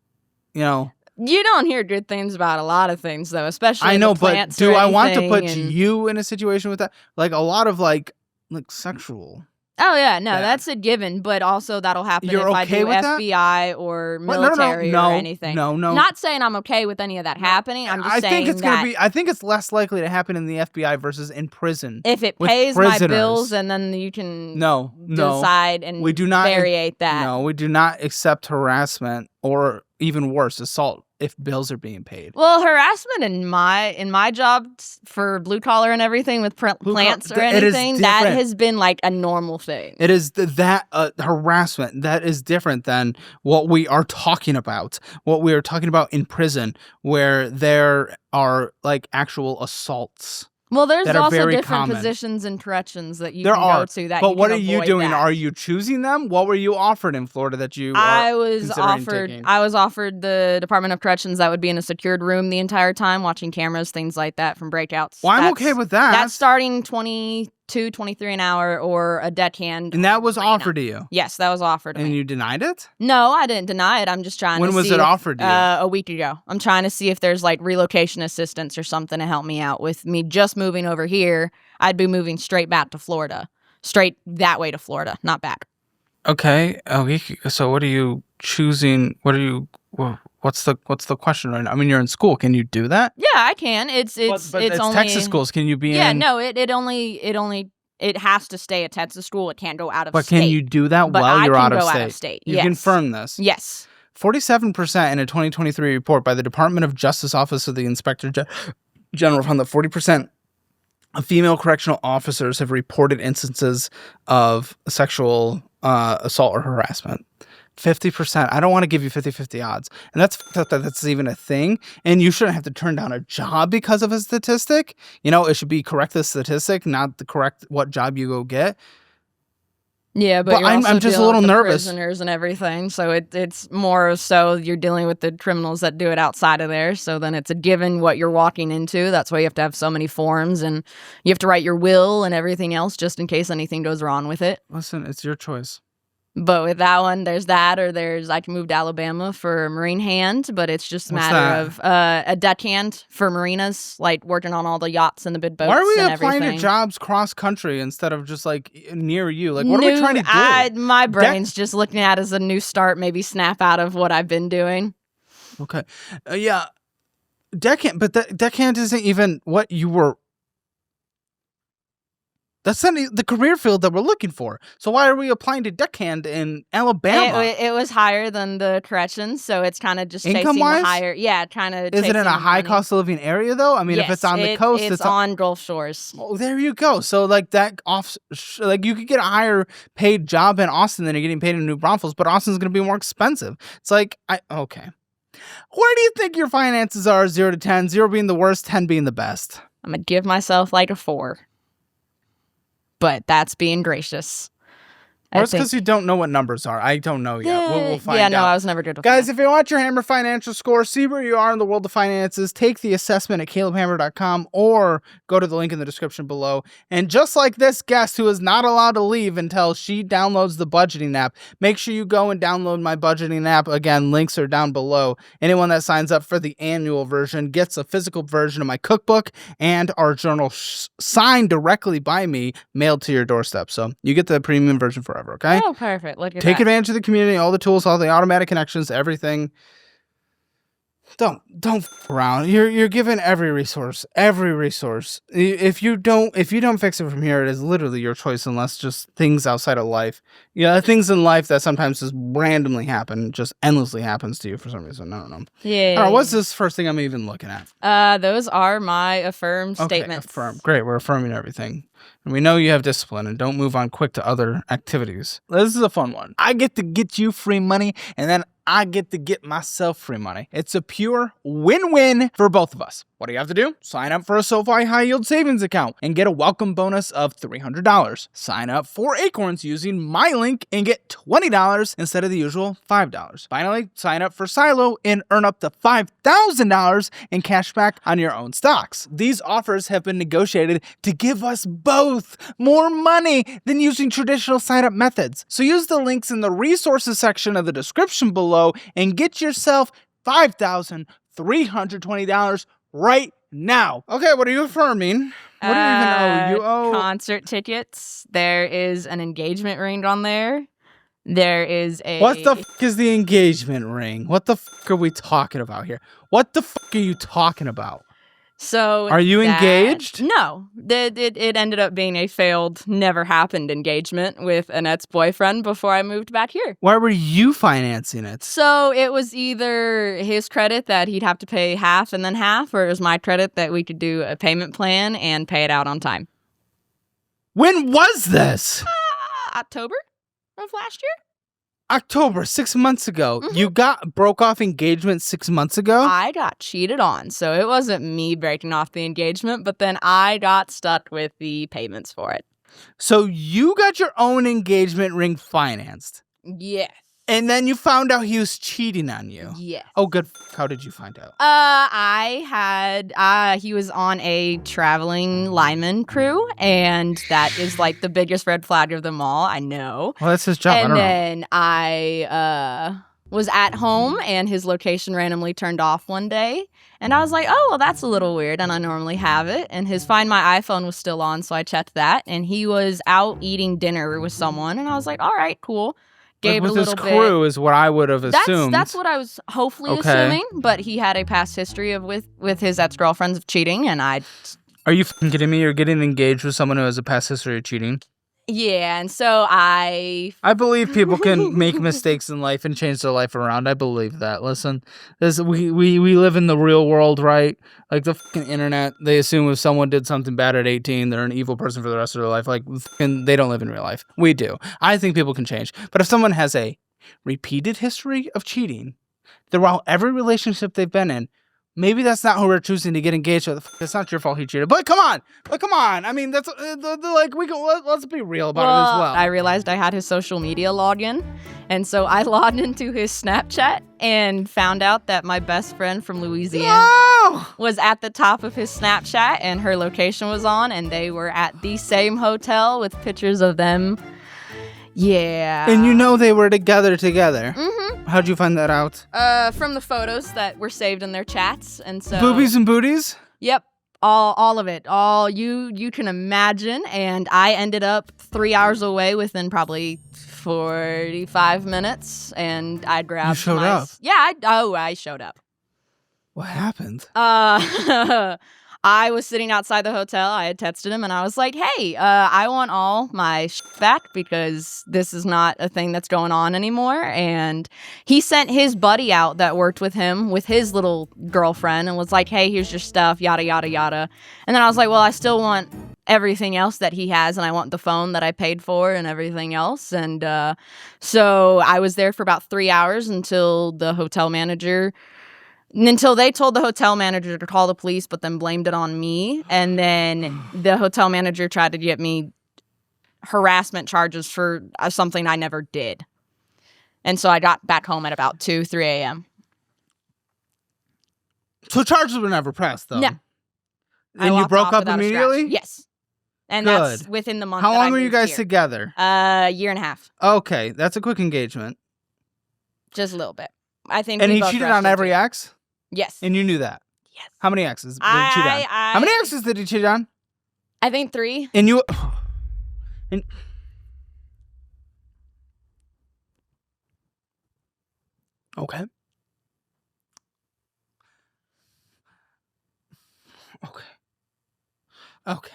S1: You know,
S2: You don't hear good things about a lot of things, though, especially
S1: I know,
S2: the
S1: but
S2: plants
S1: do
S2: or
S1: I want to
S2: anything,
S1: put
S2: and-
S1: you in a situation with that? Like a lot of like sexual
S2: Oh yeah, no,
S1: Yeah.
S2: that's a given. But also that'll happen
S1: You're
S2: if I
S1: okay
S2: do
S1: with that?
S2: FBI or
S1: What?
S2: military
S1: No,
S2: or anything.
S1: no.
S2: Not saying I'm okay with any of that happening. I'm just
S1: I
S2: saying
S1: think it's gonna
S2: that
S1: be. I think it's less likely to happen in the FBI versus in prison.
S2: if it
S1: with
S2: pays my
S1: prisoners.
S2: bills, and then you can
S1: No.
S2: decide and
S1: We do not
S2: variate that.
S1: No, we do not accept harassment or even worse, assault if bills are being paid.
S2: Well, harassment in my job for blue collar and everything with plants or
S1: it is
S2: anything, that
S1: different.
S2: has been like a normal thing.
S1: It is that harassment that is different than what we are talking about. What we are talking about in prison, where there are like actual assaults.
S2: Well, there's
S1: that are
S2: also
S1: very
S2: different
S1: common.
S2: positions and corrections that you
S1: There
S2: can
S1: are,
S2: go to that
S1: but
S2: you
S1: what
S2: can
S1: are you
S2: avoid
S1: doing?
S2: that.
S1: Are you choosing them? What were you offered in Florida that you
S2: I
S1: are
S2: was
S1: considering
S2: offered
S1: taking?
S2: I was offered the Department of Corrections that would be in a secured room the entire time, watching cameras, things like that from breakouts.
S1: Well, I'm okay with that.
S2: That's starting 22, 23 an hour, or a deckhand.
S1: And that was
S2: arena.
S1: offered to you.
S2: Yes, that was offered to
S1: And
S2: me.
S1: you denied it?
S2: No, I didn't deny it. I'm just trying
S1: When
S2: to
S1: was
S2: see
S1: it offered to you?
S2: A week ago. I'm trying to see if there's like relocation assistance or something to help me out with me just moving over here. I'd be moving straight back to Florida. Straight that way to Florida, not back.
S1: Okay. So what are you choosing? What's the question right now? I mean, you're in school. Can you do that?
S2: Yeah, I can. But
S1: it's
S2: only
S1: Texas schools. Can you be
S2: Yeah,
S1: in?
S2: no, it has to stay at Texas school. It can't go out of
S1: But
S2: state.
S1: can you do that
S2: But
S1: while
S2: I
S1: you're
S2: can
S1: out of
S2: go
S1: state?
S2: out of state.
S1: You
S2: Yes.
S1: confirm this.
S2: Yes.
S1: 47% in a 2023 report by the Department of Justice Office of the Inspector General found that 40% of female correctional officers have reported instances of sexual assault or harassment. 50%. I don't want to give you 50-50 odds. And that's even a thing. And you shouldn't have to turn down a job because of a statistic. You know, it should be correct the statistic, not the correct what job you go get.
S2: Yeah, but you're
S1: I'm
S2: also
S1: just a
S2: dealing
S1: little
S2: with the
S1: nervous.
S2: prisoners and everything, so it's more so you're dealing with the criminals that do it outside of there. So then it's a given what you're walking into. That's why you have to have so many forms, and you have to write your will and everything else just in case anything goes wrong with it.
S1: Listen, it's your choice.
S2: But with that one, there's that, or I can move to Alabama for a marine hand, but it's just a
S1: What's
S2: matter of a deckhand for marinas, like working on all the yachts and the big boats.
S1: Why are we
S2: and
S1: applying
S2: everything.
S1: to jobs cross country instead of just like near you? Like, what are we trying to do?
S2: My brain's just looking at it as a new start, maybe snap out of what I've been doing.
S1: Okay. Yeah. Deckhand, but deckhand isn't even what you were. That's not the career field that we're looking for. So why are we applying to deckhand in Alabama?
S2: It was higher than the corrections, so it's kind of just chasing
S1: Income-wise?
S2: the higher. Yeah, trying to.
S1: Is it in a high cost of living area though? I mean, if it's on the coast,
S2: it's on Gulf Shores.
S1: Oh, there you go. So like that like you could get a higher paid job in Austin than you're getting paid in New Braunfels, but Austin's going to be more expensive. It's like okay. Where do you think your finances are 0 to 10? 0 being the worst, 10 being the best.
S2: I'm gonna give myself like a 4. But that's being gracious.
S1: Or it's because you don't know what numbers are. I don't know yet. We'll find out.
S2: Yeah, no, I was never good with
S1: Guys,
S2: that.
S1: if you want your Hammer financial score, see where you are in the world of finances, take the assessment at calebhammer.com or go to the link in the description below. And just like this guest who is not allowed to leave until she downloads the budgeting app, make sure you go and download my budgeting app. Again, links are down below. Anyone that signs up for the annual version gets a physical version of my cookbook and our journal signed directly by me, mailed to your doorstep. So you get the premium version forever, okay?
S2: Oh, perfect. Look at
S1: Take
S2: that.
S1: advantage of the community, all the tools, all the automatic connections, everything. Don't f around. You're given every resource. If you don't fix it from here, it is literally your choice, unless just things outside of life. Yeah, things in life that sometimes just randomly happen, just endlessly happens to you for some reason. I don't know.
S2: Yeah.
S1: I don't know. What's this first thing I'm even looking at?
S2: Those are my affirmed
S1: Okay,
S2: statements.
S1: affirm. Great, we're affirming everything. And we know you have discipline and don't move on quick to other activities. This is a fun one. I get to get you free money, and then I get to get myself free money. It's a pure win-win for both of us. What do you have to do? Sign up for a SoFi High Yield Savings account and get a welcome bonus of $300. Sign up for Acorns using my link and get $20 instead of the usual $5. Finally, sign up for Silo and earn up to $5,000 in cash back on your own stocks. These offers have been negotiated to give us both more money than using traditional sign-up methods. So use the links in the resources section of the description below and get yourself $5,320 right now. Okay, what are you affirming? What do you even owe? You owe
S2: concert tickets. There is an engagement ring on there. There is a...
S1: What the fuck is the engagement ring? What the fuck are we talking about here? What the fuck are you talking about?
S2: So
S1: are you engaged?
S2: No. It ended up being a failed, never happened engagement with Annette's boyfriend before I moved back here.
S1: Why were you financing it?
S2: So it was either his credit that he'd have to pay half and then half, or it was my credit that we could do a payment plan and pay it out on time.
S1: When was this?
S2: October of last year.
S1: October, 6 months ago.
S2: Mhm.
S1: You broke off engagement 6 months ago?
S2: I got cheated on, so it wasn't me breaking off the engagement, but then I got stuck with the payments for it.
S1: So you got your own engagement ring financed.
S2: Yes.
S1: And then you found out he was cheating on you.
S2: Yes.
S1: Oh, good. How did you find out?
S2: He was on a traveling lineman crew, and that is like the biggest red flag of them all. I know.
S1: Well, that's his job.
S2: And
S1: I don't know.
S2: then I was at home, and his location randomly turned off one day. And I was like, oh, well, that's a little weird, and I normally have it. And his Find My iPhone was still on, so I checked that. And he was out eating dinner with someone, and I was like, all right, cool. Gave
S1: like
S2: it
S1: with
S2: a little
S1: his crew is what I would have assumed.
S2: That's what I was hopefully
S1: Okay.
S2: assuming, but he had a past history of with his ex-girlfriends of cheating, and
S1: Are you fucking kidding me? You're getting engaged with someone who has a past history of cheating?
S2: yeah, and so I
S1: believe people can make mistakes in life and change their life around. I believe that. Listen, we live in the real world, right? Like the fucking internet, they assume if someone did something bad at 18, they're an evil person for the rest of their life. Like, they don't live in real life. We do. I think people can change. But if someone has a repeated history of cheating throughout every relationship they've been in, maybe that's not who we're choosing to get engaged with. It's not your fault he cheated. But come on. I mean, that's like let's be real about it as well.
S2: I realized I had his social media login, and so I logged into his Snapchat and found out that my best friend from Louisiana was at the top of his Snapchat, and her location was on, and they were at the same hotel with pictures of them. Yeah.
S1: And you know they were together.
S2: Mm-hmm.
S1: How'd you find that out?
S2: From the photos that were saved in their chats, and so
S1: Boobies and booties?
S2: Yep, all of it, all you can imagine, and I ended up 3 hours away within probably 45 minutes, and I grabbed.
S1: You showed up?
S2: Yeah, I showed up.
S1: What happened?
S2: I was sitting outside the hotel. I had texted him, and I was like, hey, I want all my back because this is not a thing that's going on anymore. And he sent his buddy out that worked with him with his little girlfriend and was like, hey, here's your stuff, yada, yada, yada. And then I was like, well, I still want everything else that he has, and I want the phone that I paid for and everything else. And so I was there for about 3 hours until they told the hotel manager to call the police, but then blamed it on me. And then the hotel manager tried to get me harassment charges for something I never did. And so I got back home at about 2, 3 a.m.
S1: So charges were never pressed, though?
S2: No.
S1: And you broke up immediately?
S2: Yes. And
S1: Good.
S2: that's within the month.
S1: How
S2: that
S1: long
S2: I
S1: were you
S2: moved
S1: guys
S2: here.
S1: together?
S2: A year and a half.
S1: Okay, that's a quick engagement.
S2: Just a little bit. I think.
S1: And
S2: we
S1: he
S2: both
S1: cheated
S2: rushed
S1: on every
S2: into it.
S1: ex?
S2: Yes.
S1: And you knew that?
S2: Yes.
S1: How many exes did he cheat on? How many exes did he cheat on?
S2: I think 3.
S1: And you... And... Okay. Okay.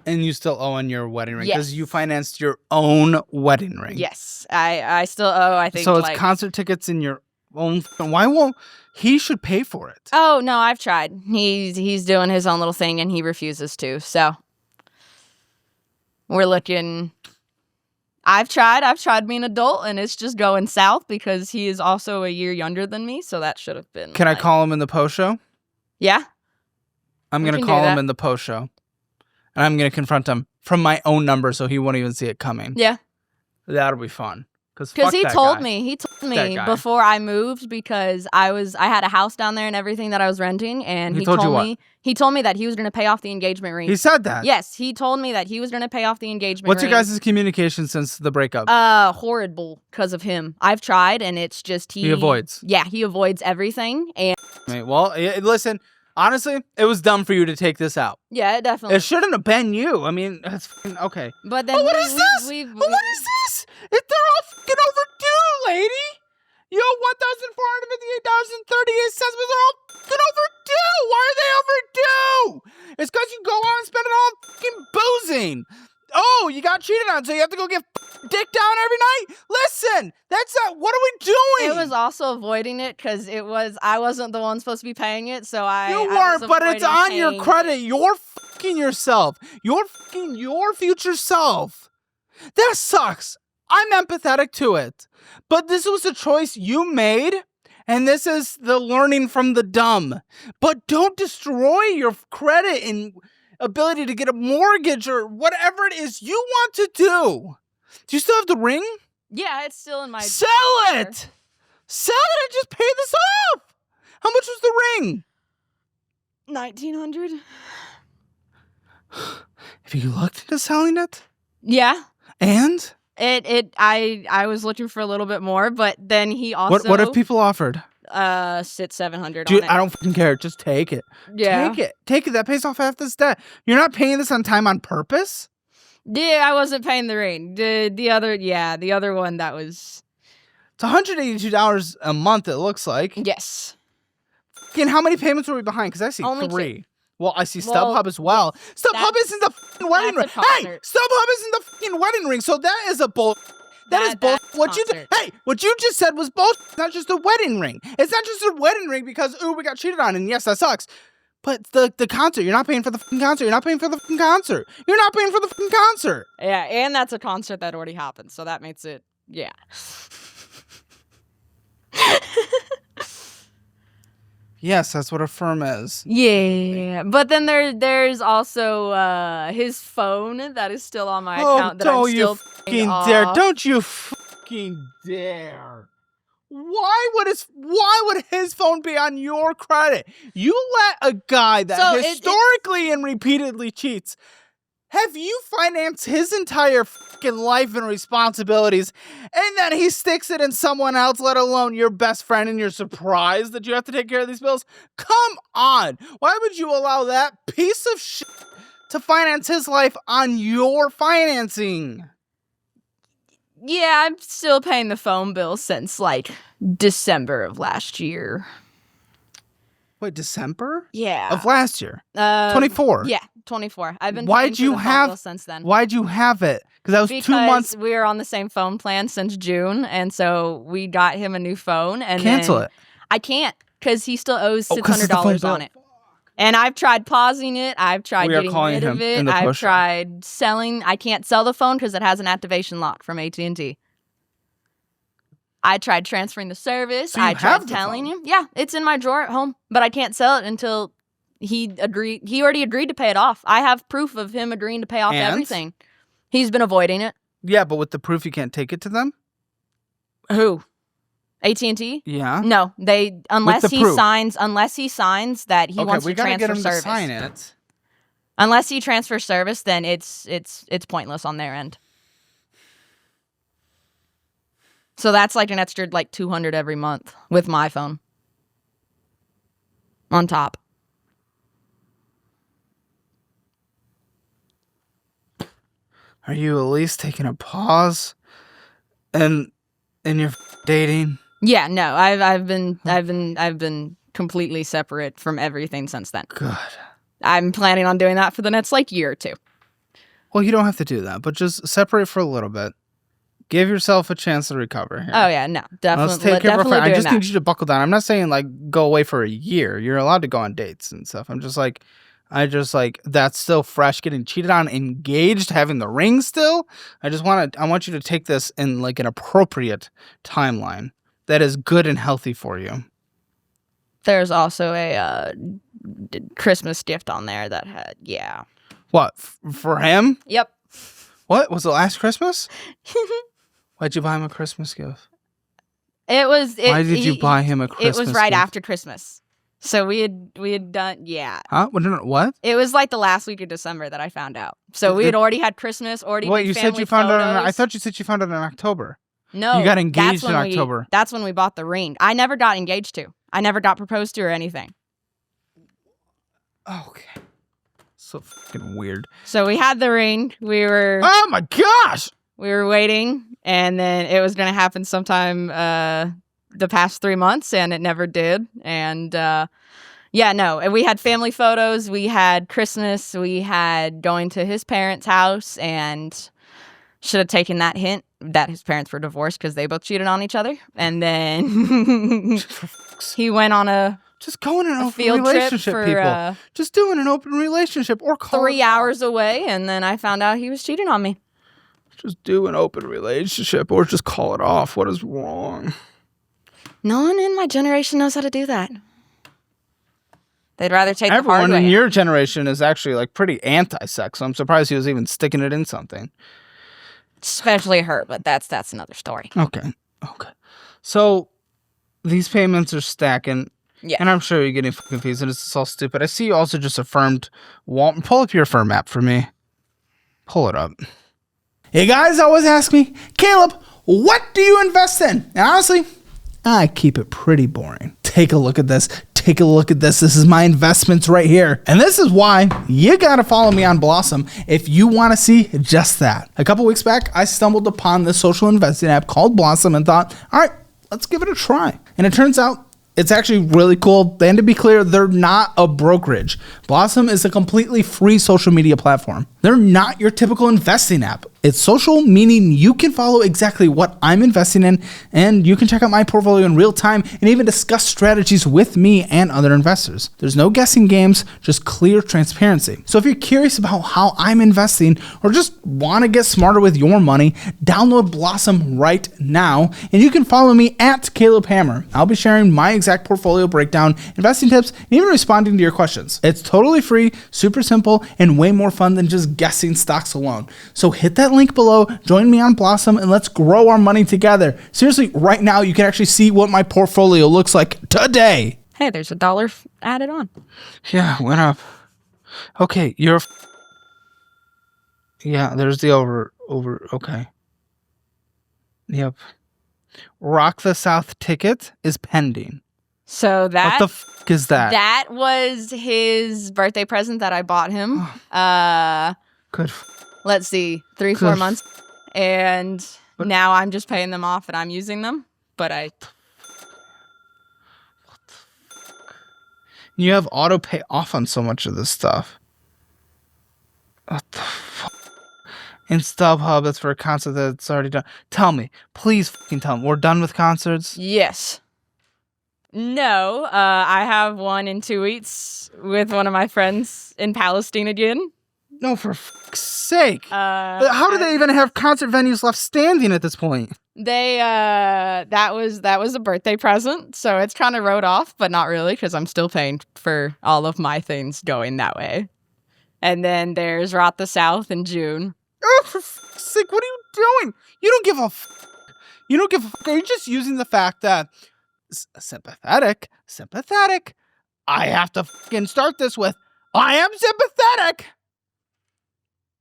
S1: And you still owe on your wedding ring because you
S2: Yes.
S1: financed your own wedding ring.
S2: Yes. I still owe, I think,
S1: So it's
S2: like...
S1: concert tickets in your own... Why won't... He should pay for it.
S2: Oh, no, I've tried. He's doing his own little thing, and he refuses to, so... We're looking... I've tried being adult, and it's just going south because he is also a year younger than me, so that should have been...
S1: Can I call him in the post show?
S2: Yeah?
S1: I'm
S2: We
S1: going to
S2: can do
S1: call him
S2: that.
S1: in the post show. And I'm going to confront him from my own number so he won't even see it coming.
S2: Yeah.
S1: That'll be fun. Because
S2: He told me
S1: that guy.
S2: before I moved because I had a house down there and everything that I was renting, and
S1: He
S2: he
S1: told you
S2: told
S1: what?
S2: me he told me that he was going to pay off the engagement ring.
S1: He said that.
S2: Yes, he told me that he was going to pay off the engagement
S1: What's
S2: ring.
S1: your guys' communication since the breakup?
S2: Horrible because of him. I've tried, and it's just
S1: He avoids.
S2: Yeah, he avoids everything, and
S1: Well, listen, Honestly, it was dumb for you to take this out.
S2: Yeah, it definitely.
S1: It shouldn't have been you. I mean, it's okay.
S2: But then
S1: What is this? What is this? They're all fucking overdue, lady. You owe $1,458.38, but they're all fucking overdue. Why are they overdue? It's because you go out and spend it all on fucking boozing. Oh, you got cheated on, so you have to go get dick down every night? Listen, that's not, what are we doing?
S2: It was also avoiding it because I wasn't the one supposed to be paying it, so
S1: You weren't, but it's on your credit. You're fucking yourself. You're fucking your future self. That sucks. I'm empathetic to it. But this was a choice you made, and this is the learning from the dumb. But don't destroy your credit and ability to get a mortgage or whatever it is you want to do. Do you still have the ring?
S2: Yeah, it's still in my.
S1: Sell it! Sell it and just pay this off! How much was the ring?
S2: 1,900.
S1: Have you looked into selling it?
S2: Yeah.
S1: And?
S2: I was looking for a little bit more, but then he also.
S1: What if people offered?
S2: Sit 700
S1: Dude,
S2: on it.
S1: I don't fucking care. Just take it.
S2: Yeah.
S1: Take it. That pays off half this debt. You're not paying this on time on purpose?
S2: Yeah, I wasn't paying the ring. The other one that was.
S1: It's $182 a month, it looks like.
S2: Yes.
S1: And how many payments were we behind? Because I see
S2: Only
S1: 3.
S2: 2.
S1: Well, I see StubHub as well. StubHub isn't the fucking wedding ring.
S2: that's a
S1: Hey,
S2: concert.
S1: StubHub isn't the fucking wedding ring. So that is a bull. That is bull.
S2: That's
S1: What you just said was bull. It's not just a wedding ring. It's not just a wedding ring because we got cheated on, and yes, that sucks. But the concert, you're not paying for the fucking concert. You're not paying for the fucking concert. You're not paying for the fucking concert.
S2: Yeah, and that's a concert that already happened, so that makes it yeah.
S1: Yes, that's what a firm is.
S2: Yeah, but then there's also his phone that is still on my account that I'm
S1: don't
S2: still
S1: you fucking dare! Don't you fucking dare! Why would his phone be on your credit? You let a guy that
S2: So
S1: historically and repeatedly cheats. Have you financed his entire fucking life and responsibilities, and then he sticks it in someone else, let alone your best friend, and you're surprised that you have to take care of these bills? Come on! Why would you allow that piece of shit to finance his life on your financing?
S2: Yeah, I'm still paying the phone bill since like December of last year.
S1: Wait, December?
S2: Yeah.
S1: Of last year? 24?
S2: Yeah, 24. I've been
S1: Why'd
S2: paying for
S1: you
S2: the phone
S1: have-
S2: bill since then.
S1: Why'd you have it? Because that was
S2: Because
S1: 2 months.
S2: we were on the same phone plan since June, and so we got him a new phone. And
S1: Cancel
S2: then
S1: it.
S2: I can't because he still owes
S1: 'Cause it's the phone
S2: $600
S1: bill.
S2: on it. And I've tried pausing it. I've tried
S1: We are
S2: getting
S1: calling
S2: rid of
S1: him in
S2: it.
S1: the
S2: I've
S1: push.
S2: tried selling. I can't sell the phone because it has an activation lock from AT&T. I tried transferring the service.
S1: So you
S2: I tried
S1: have the
S2: telling
S1: phone?
S2: him. Yeah, it's in my drawer at home, but I can't sell it until he agreed. He already agreed to pay it off. I have proof of him agreeing to pay off
S1: And?
S2: everything. He's been avoiding it.
S1: Yeah, but with the proof, you can't take it to them?
S2: Who? AT&T?
S1: Yeah.
S2: No, they unless
S1: the
S2: he
S1: proof.
S2: signs that he
S1: Okay,
S2: wants
S1: we
S2: to
S1: gotta
S2: transfer
S1: get him
S2: service.
S1: to sign it.
S2: Unless he transfers service, then it's pointless on their end. So that's like an extra like $200 every month with my phone. On top.
S1: Are you at least taking a pause in your dating?
S2: Yeah, no, I've been completely separate from everything since then.
S1: Good.
S2: I'm planning on doing that for the next like year or two.
S1: Well, you don't have to do that, but just separate for a little bit. Give yourself a chance to recover here.
S2: Oh yeah, no, definitely.
S1: Let's take care of our
S2: definitely
S1: friend. I
S2: doing
S1: just
S2: that.
S1: need you to buckle down. I'm not saying like go away for a year. You're allowed to go on dates and stuff. That's still fresh, getting cheated on, engaged, having the ring still. I want you to take this in like an appropriate timeline that is good and healthy for you.
S2: There's also a Christmas gift on there that had
S1: What, for him?
S2: Yep.
S1: What, was it last Christmas? Why'd you buy him a Christmas gift?
S2: Why
S1: did you buy him a Christmas
S2: It was right
S1: gift?
S2: after Christmas. So we had done
S1: Huh? What?
S2: It was like the last week of December that I found out. So we had already had Christmas,
S1: Wait,
S2: did
S1: you said
S2: family
S1: you found it
S2: photos.
S1: I thought you said you found it in October.
S2: No.
S1: You got engaged
S2: that's when
S1: in October.
S2: That's when we bought the ring. I never got engaged to. I never got proposed to or anything.
S1: Okay. So fucking weird.
S2: So we had the ring.
S1: Oh my gosh!
S2: We were waiting, and then it was going to happen sometime the past 3 months, and it never did. And and we had family photos. We had Christmas. We had going to his parents' house, and should have taken that hint that his parents were divorced because they both cheated on each other. And then he went on
S1: just going in an open
S2: field
S1: relationship,
S2: trip for,
S1: people. Just doing an open relationship or call
S2: 3 hours away, and then I found out he was cheating on me.
S1: Just do an open relationship or just call it off. What is wrong?
S2: No one in my generation knows how to do that. They'd rather take the hard
S1: Everyone
S2: way.
S1: in your generation is actually like pretty anti-sex. So I'm surprised he was even sticking it in something.
S2: Especially her, but that's another story.
S1: Okay. So these payments are stacking.
S2: Yeah.
S1: And I'm sure you're getting fucking confused and it's all stupid. I see you also just affirmed pull up your Affirm app for me. Pull it up. Hey guys always ask me, Caleb, what do you invest in? And honestly, I keep it pretty boring. Take a look at this. This is my investments right here. And this is why you gotta follow me on Blossom if you wanna see just that. A couple weeks back, I stumbled upon this social investing app called Blossom and thought, all right, let's give it a try. And it turns out it's actually really cool. And to be clear, they're not a brokerage. Blossom is a completely free social media platform. They're not your typical investing app. It's social, meaning you can follow exactly what I'm investing in, and you can check out my portfolio in real time and even discuss strategies with me and other investors. There's no guessing games, just clear transparency. So if you're curious about how I'm investing or just want to get smarter with your money, download Blossom right now, and you can follow me at Caleb Hammer. I'll be sharing my exact portfolio breakdown, investing tips, and even responding to your questions. It's totally free, super simple, and way more fun than just guessing stocks alone. So hit that link below, join me on Blossom, and let's grow our money together. Seriously, right now you can actually see what my portfolio looks like today.
S2: Hey, there's $1 added on.
S1: Yeah, went up. Okay, yeah, there's the over, okay. Yep. Rock the South ticket is pending.
S2: So
S1: What the fuck is that?
S2: That was his birthday present that I bought him.
S1: Good.
S2: Let's see, 4 months. And now I'm just paying them off and I'm using them. But
S1: You have auto pay off on so much of this stuff. What the fuck? In StubHub, that's for a concert that's already done. Tell me, please fucking tell me, we're done with concerts?
S2: Yes. No, I have one in 2 weeks with one of my friends in Palestine again.
S1: No, for fuck's sake. How do they even have concert venues left standing at this point?
S2: That was a birthday present, so it's kind of wrote off, but not really, because I'm still paying for all of my things going that way. And then there's Rot the South in June.
S1: Oh, for fuck's sake, what are you doing? You don't give a fuck. You don't give a fuck. Are you just using the fact that sympathetic? I have to fucking start this with, I am sympathetic.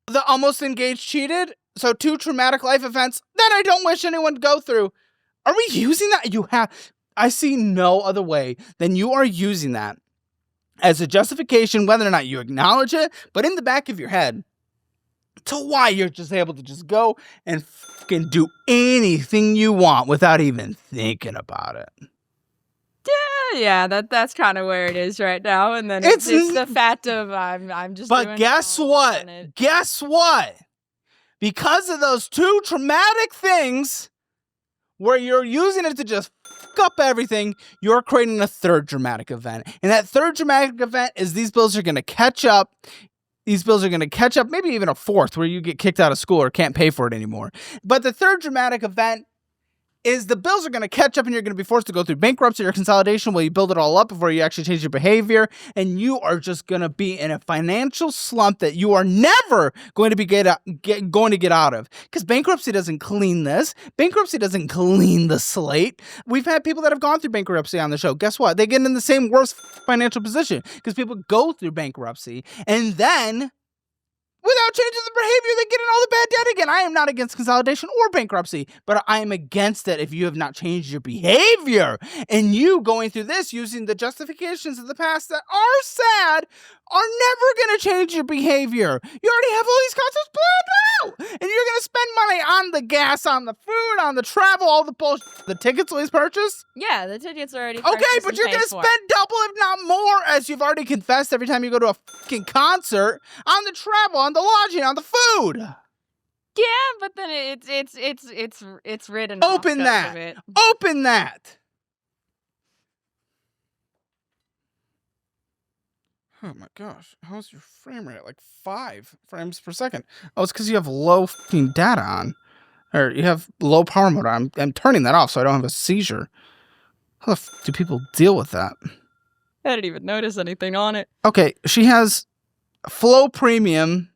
S1: The almost engaged cheated, so 2 traumatic life events that I don't wish anyone to go through. Are we using that? I see no other way than you are using that as a justification, whether or not you acknowledge it, but in the back of your head, to why you're just able to just go and fucking do anything you want without even thinking about it.
S2: Yeah, that's kind of where it is right now. And then it's the fact of I'm just.
S1: But guess what? Guess what? Because of those 2 traumatic things, where you're using it to just fuck up everything, you're creating a 3rd dramatic event, and that 3rd dramatic event is these bills are going to catch up. These bills are going to catch up, maybe even a 4th, where you get kicked out of school or can't pay for it anymore. But the 3rd dramatic event is the bills are going to catch up and you're going to be forced to go through bankruptcy or consolidation while you build it all up before you actually change your behavior. And you are just going to be in a financial slump that you are never going to be get out of. Because bankruptcy doesn't clean this. Bankruptcy doesn't clean the slate. We've had people that have gone through bankruptcy on the show. Guess what? They get in the same worst financial position because people go through bankruptcy and then, without changing the behavior, they get in all the bad debt again. I am not against consolidation or bankruptcy, but I am against it if you have not changed your behavior. And you going through this using the justifications of the past that are sad are never going to change your behavior. You already have all these concepts planned out. And you're going to spend money on the gas, on the food, on the travel, all the bullshit. The tickets Liz purchased?
S2: Yeah, the tickets are already
S1: Okay,
S2: purchased
S1: but
S2: and
S1: you're
S2: paid
S1: going to
S2: for.
S1: spend double, if not more, as you've already confessed every time you go to a fucking concert, on the travel, on the lodging, on the food.
S2: Yeah, but then it's written
S1: Open
S2: off
S1: that.
S2: Of it.
S1: Open that. Oh my gosh. How's your frame rate? Like 5 frames per second. Oh, it's because you have low fucking data on. Or you have low power mode on. I'm turning that off so I don't have a seizure. How the do people deal with that?
S2: I didn't even notice anything on it.
S1: Okay, she has Flow Premium,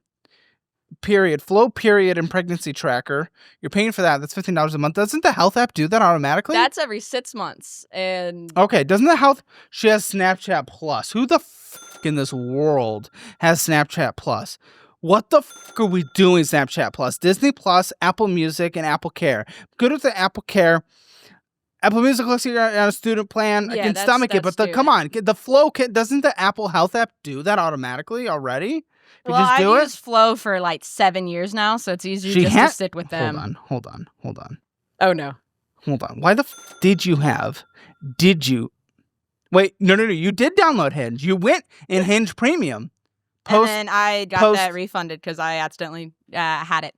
S1: period. Flow period and pregnancy tracker. You're paying for that. That's $15 a month. Doesn't the health app do that automatically?
S2: That's every 6 months. And
S1: Okay, doesn't the health... She has Snapchat Plus. Who the fuck in this world has Snapchat Plus? What the fuck are we doing, Snapchat Plus? Disney Plus, Apple Music, and Apple Care. Good with the Apple Care. Apple Music looks like you're on a student plan. I
S2: Yeah,
S1: can stomach it, but come on. The Flow... Doesn't the Apple Health app do that automatically already?
S2: well,
S1: just do
S2: I've
S1: it?
S2: used Flow for like 7 years now, so it's easier just to stick with them.
S1: Hold on.
S2: Oh, no.
S1: Hold on. Why the f did you have? Did you? Wait, no. You did download Hinge. You went in Hinge Premium.
S2: And then I got that refunded because I accidentally had it.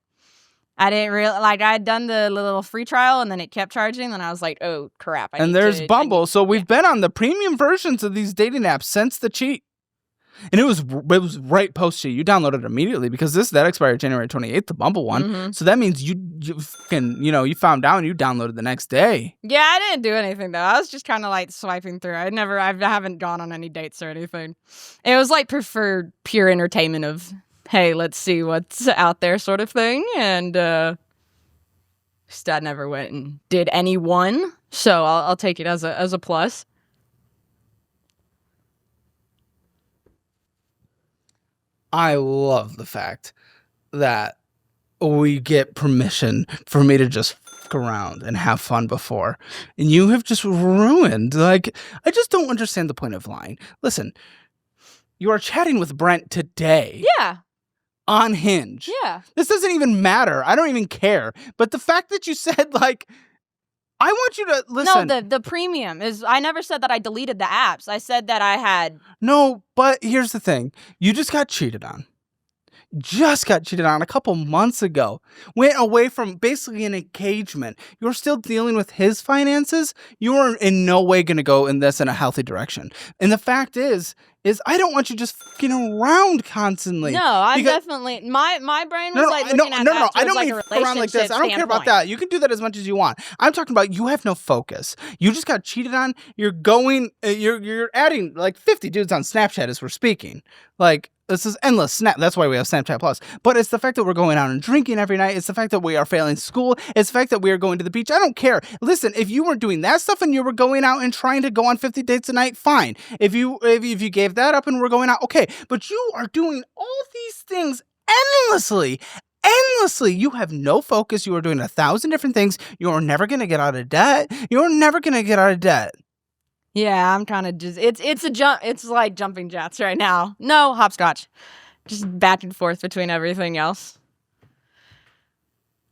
S2: I didn't realize, like, I had done the little free trial and then it kept charging. And I was like, oh, crap.
S1: And there's Bumble. So we've been on the premium versions of these dating apps since the cheat. And it was right post cheat. You downloaded it immediately because that expired January 28th, the Bumble one.
S2: Mm-hmm.
S1: So that means you fucking, you found out and you downloaded the next day.
S2: Yeah, I didn't do anything though. I was just kind of like swiping through. I haven't gone on any dates or anything. It was like preferred pure entertainment of, hey, let's see what's out there sort of thing. And just I never went and did any one. So I'll take it as a plus.
S1: I love the fact that we get permission for me to just fuck around and have fun before. And you have just ruined, like, I just don't understand the point of lying. Listen, you are chatting with Brent today.
S2: Yeah.
S1: On Hinge.
S2: Yeah.
S1: This doesn't even matter. I don't even care. But the fact that you said, like, I want you to listen.
S2: No, the premium is. I never said that I deleted the apps. I said that I had.
S1: No, but here's the thing. You just got cheated on. A couple months ago. Went away from basically an engagement. You're still dealing with his finances. You are in no way going to go in a healthy direction. And the fact is I don't want you just fucking around constantly.
S2: No, I definitely my brain was looking at that.
S1: I don't mean around like this. I don't care about that. You can do that as much as you want. I'm talking about you have no focus. You just got cheated on. You're going. You're adding like 50 dudes on Snapchat as we're speaking. Like. This is endless. That's why we have Snapchat Plus. But it's the fact that we're going out and drinking every night. It's the fact that we are failing school. It's the fact that we are going to the beach. I don't care. Listen, if you were doing that stuff and you were going out and trying to go on 50 dates a night, fine. If you gave that up and we're going out, okay. But you are doing all these things endlessly. You have no focus. You are doing 1,000 different things. You are never going to get out of debt.
S2: Yeah, I'm kind of just it's a jump. It's like jumping jacks right now. No, hopscotch, just back and forth between everything else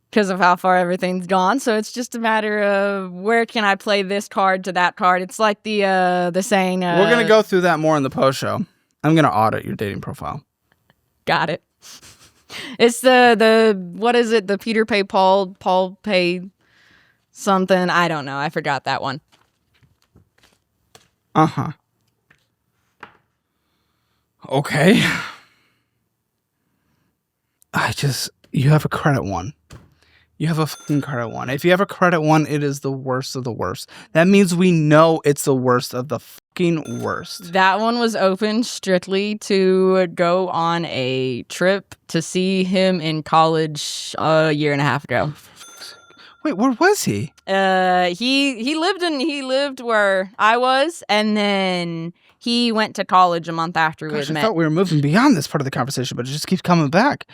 S2: because of how far everything's gone. So it's just a matter of where can I play this card to that card. It's like the saying.
S1: We're gonna go through that more in the post show. I'm gonna audit your dating profile.
S2: Got it. It's the what is it? The Peter Pay Paul Pay something. I don't know. I forgot that one.
S1: Uh-huh. Okay. You have a credit one. You have a fucking credit one. If you have a credit one, it is the worst of the worst. That means we know it's the worst of the fucking worst.
S2: That one was open strictly to go on a trip to see him in college a year and a half ago.
S1: Wait, where was he?
S2: He lived where I was, and then he went to college a month after we
S1: Gosh,
S2: had met.
S1: I thought we were moving beyond this part of the conversation, but it just keeps coming back.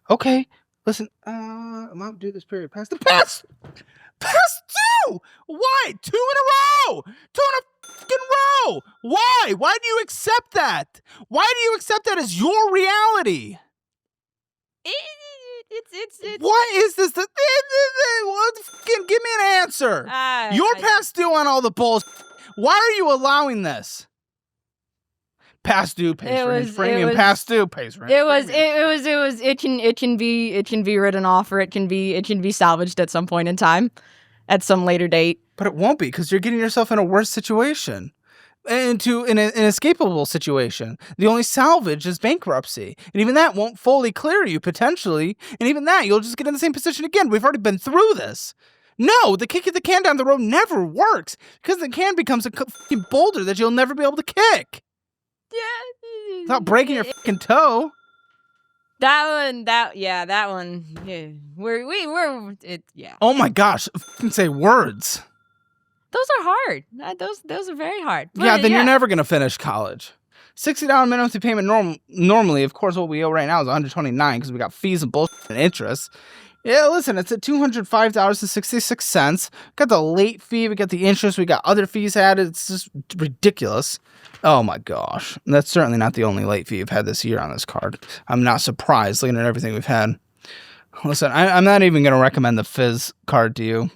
S1: Okay, listen, I'm out to do this period. Pass 2! Why? 2 in a row! 2 in a fucking row! No! Why? Why do you accept that? Why do you accept that as your reality?
S2: It's
S1: What is this? Fucking give me an answer. You're past due on all the bullshit. Why are you allowing this? Past due pays for each premium. Past due pays for each premium.
S2: It can be written off, or it can be salvaged at some point in time, at some later date.
S1: But it won't be, because you're getting yourself in a worse situation. Into an inescapable situation. The only salvage is bankruptcy. And even that won't fully clear you, potentially. And even that, you'll just get in the same position again. We've already been through this. No, the kicking the can down the road never works, because the can becomes a fucking boulder that you'll never be able to kick.
S2: Yeah.
S1: Without breaking your fucking toe.
S2: That one. Yeah. Yeah.
S1: Oh my gosh, fucking say words.
S2: Those are hard. Those are very hard. But
S1: Yeah, then you're never going to finish college. $60 minimum monthly payment normally, of course, what we owe right now is $129 because we got fees and bullshit and interest. Yeah, listen, it's at $205.66. Got the late fee, we got the interest, we got other fees added. It's just ridiculous. Oh my gosh. That's certainly not the only late fee you've had this year on this card. I'm not surprised looking at everything we've had. Listen, I'm not even going to recommend the Fizz card to you.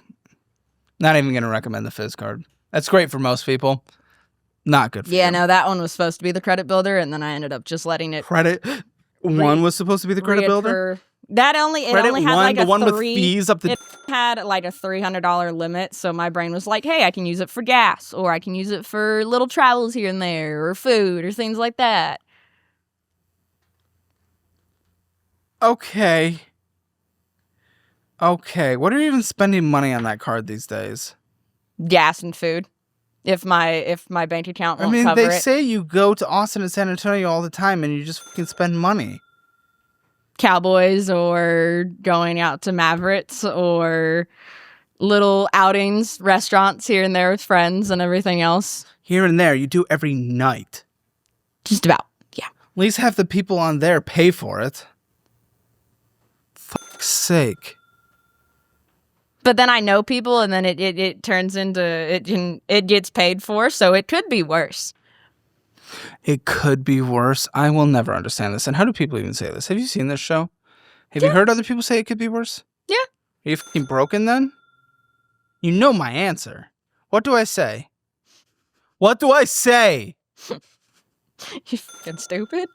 S1: Not even going to recommend the Fizz card. That's great for most people. Not good for you.
S2: no, that one was supposed to be the credit builder, and then I ended up just letting it.
S1: Credit one was supposed to be the credit builder?
S2: It only had like
S1: the one
S2: with
S1: fees up the...
S2: It had like a $300 limit, so my brain was like, hey, I can use it for gas, or I can use it for little travels here and there, or food, or things like that.
S1: Okay, what are you even spending money on that card these days?
S2: Gas and food. If my bank account won't cover
S1: they
S2: it.
S1: say you go to Austin and San Antonio all the time and you just fucking spend money.
S2: Cowboys, or going out to Mavericks, or little outings, restaurants here and there with friends and everything else.
S1: Here and there, you do every night.
S2: Just about, yeah.
S1: At least have the people on there pay for it. Fuck's sake.
S2: But then I know people, and then it turns into it gets paid for, so it could be worse.
S1: It could be worse. I will never understand this. And how do people even say this? Have you seen this show? Have you heard other people say it could be worse?
S2: Yeah.
S1: Are you fucking broken then? You know my answer. What do I say? What do I say?
S2: You fucking stupid.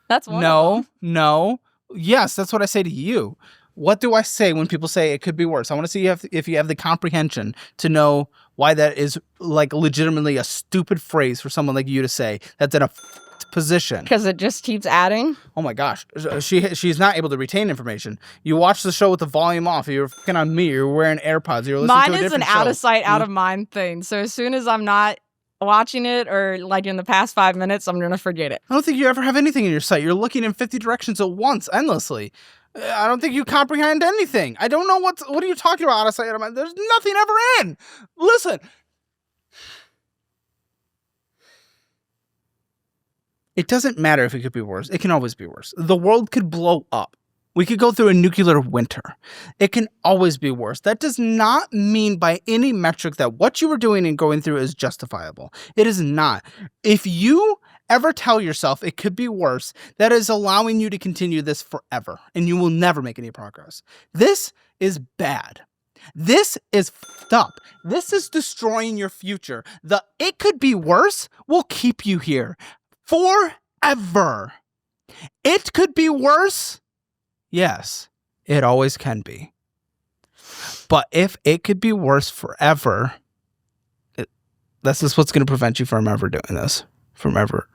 S2: That's one.
S1: No. Yes, that's what I say to you. What do I say when people say it could be worse? I want to see if you have the comprehension to know why that is like legitimately a stupid phrase for someone like you to say that's in a position.
S2: Because it just keeps adding.
S1: Oh my gosh. She's not able to retain information. You watch the show with the volume off. You're fucking on me. You're wearing AirPods. You're listening to a different show.
S2: Mine is an out of sight, out of mind thing. So as soon as I'm not watching it, or like in the past 5 minutes, I'm going to forget it.
S1: I don't think you ever have anything in your sight. You're looking in 50 directions at once, endlessly. I don't think you comprehend anything. I don't know what are you talking about, out of sight, out of mind? There's nothing ever in. Listen. It doesn't matter if it could be worse. It can always be worse. The world could blow up. We could go through a nuclear winter. It can always be worse. That does not mean by any metric that what you were doing and going through is justifiable. It is not. If you ever tell yourself it could be worse, that is allowing you to continue this forever, and you will never make any progress. This is bad. This is fucked up. This is destroying your future. The it could be worse will keep you here forever. It could be worse. Yes, it always can be. But if it could be worse forever, that's just what's going to prevent you from ever doing this, from ever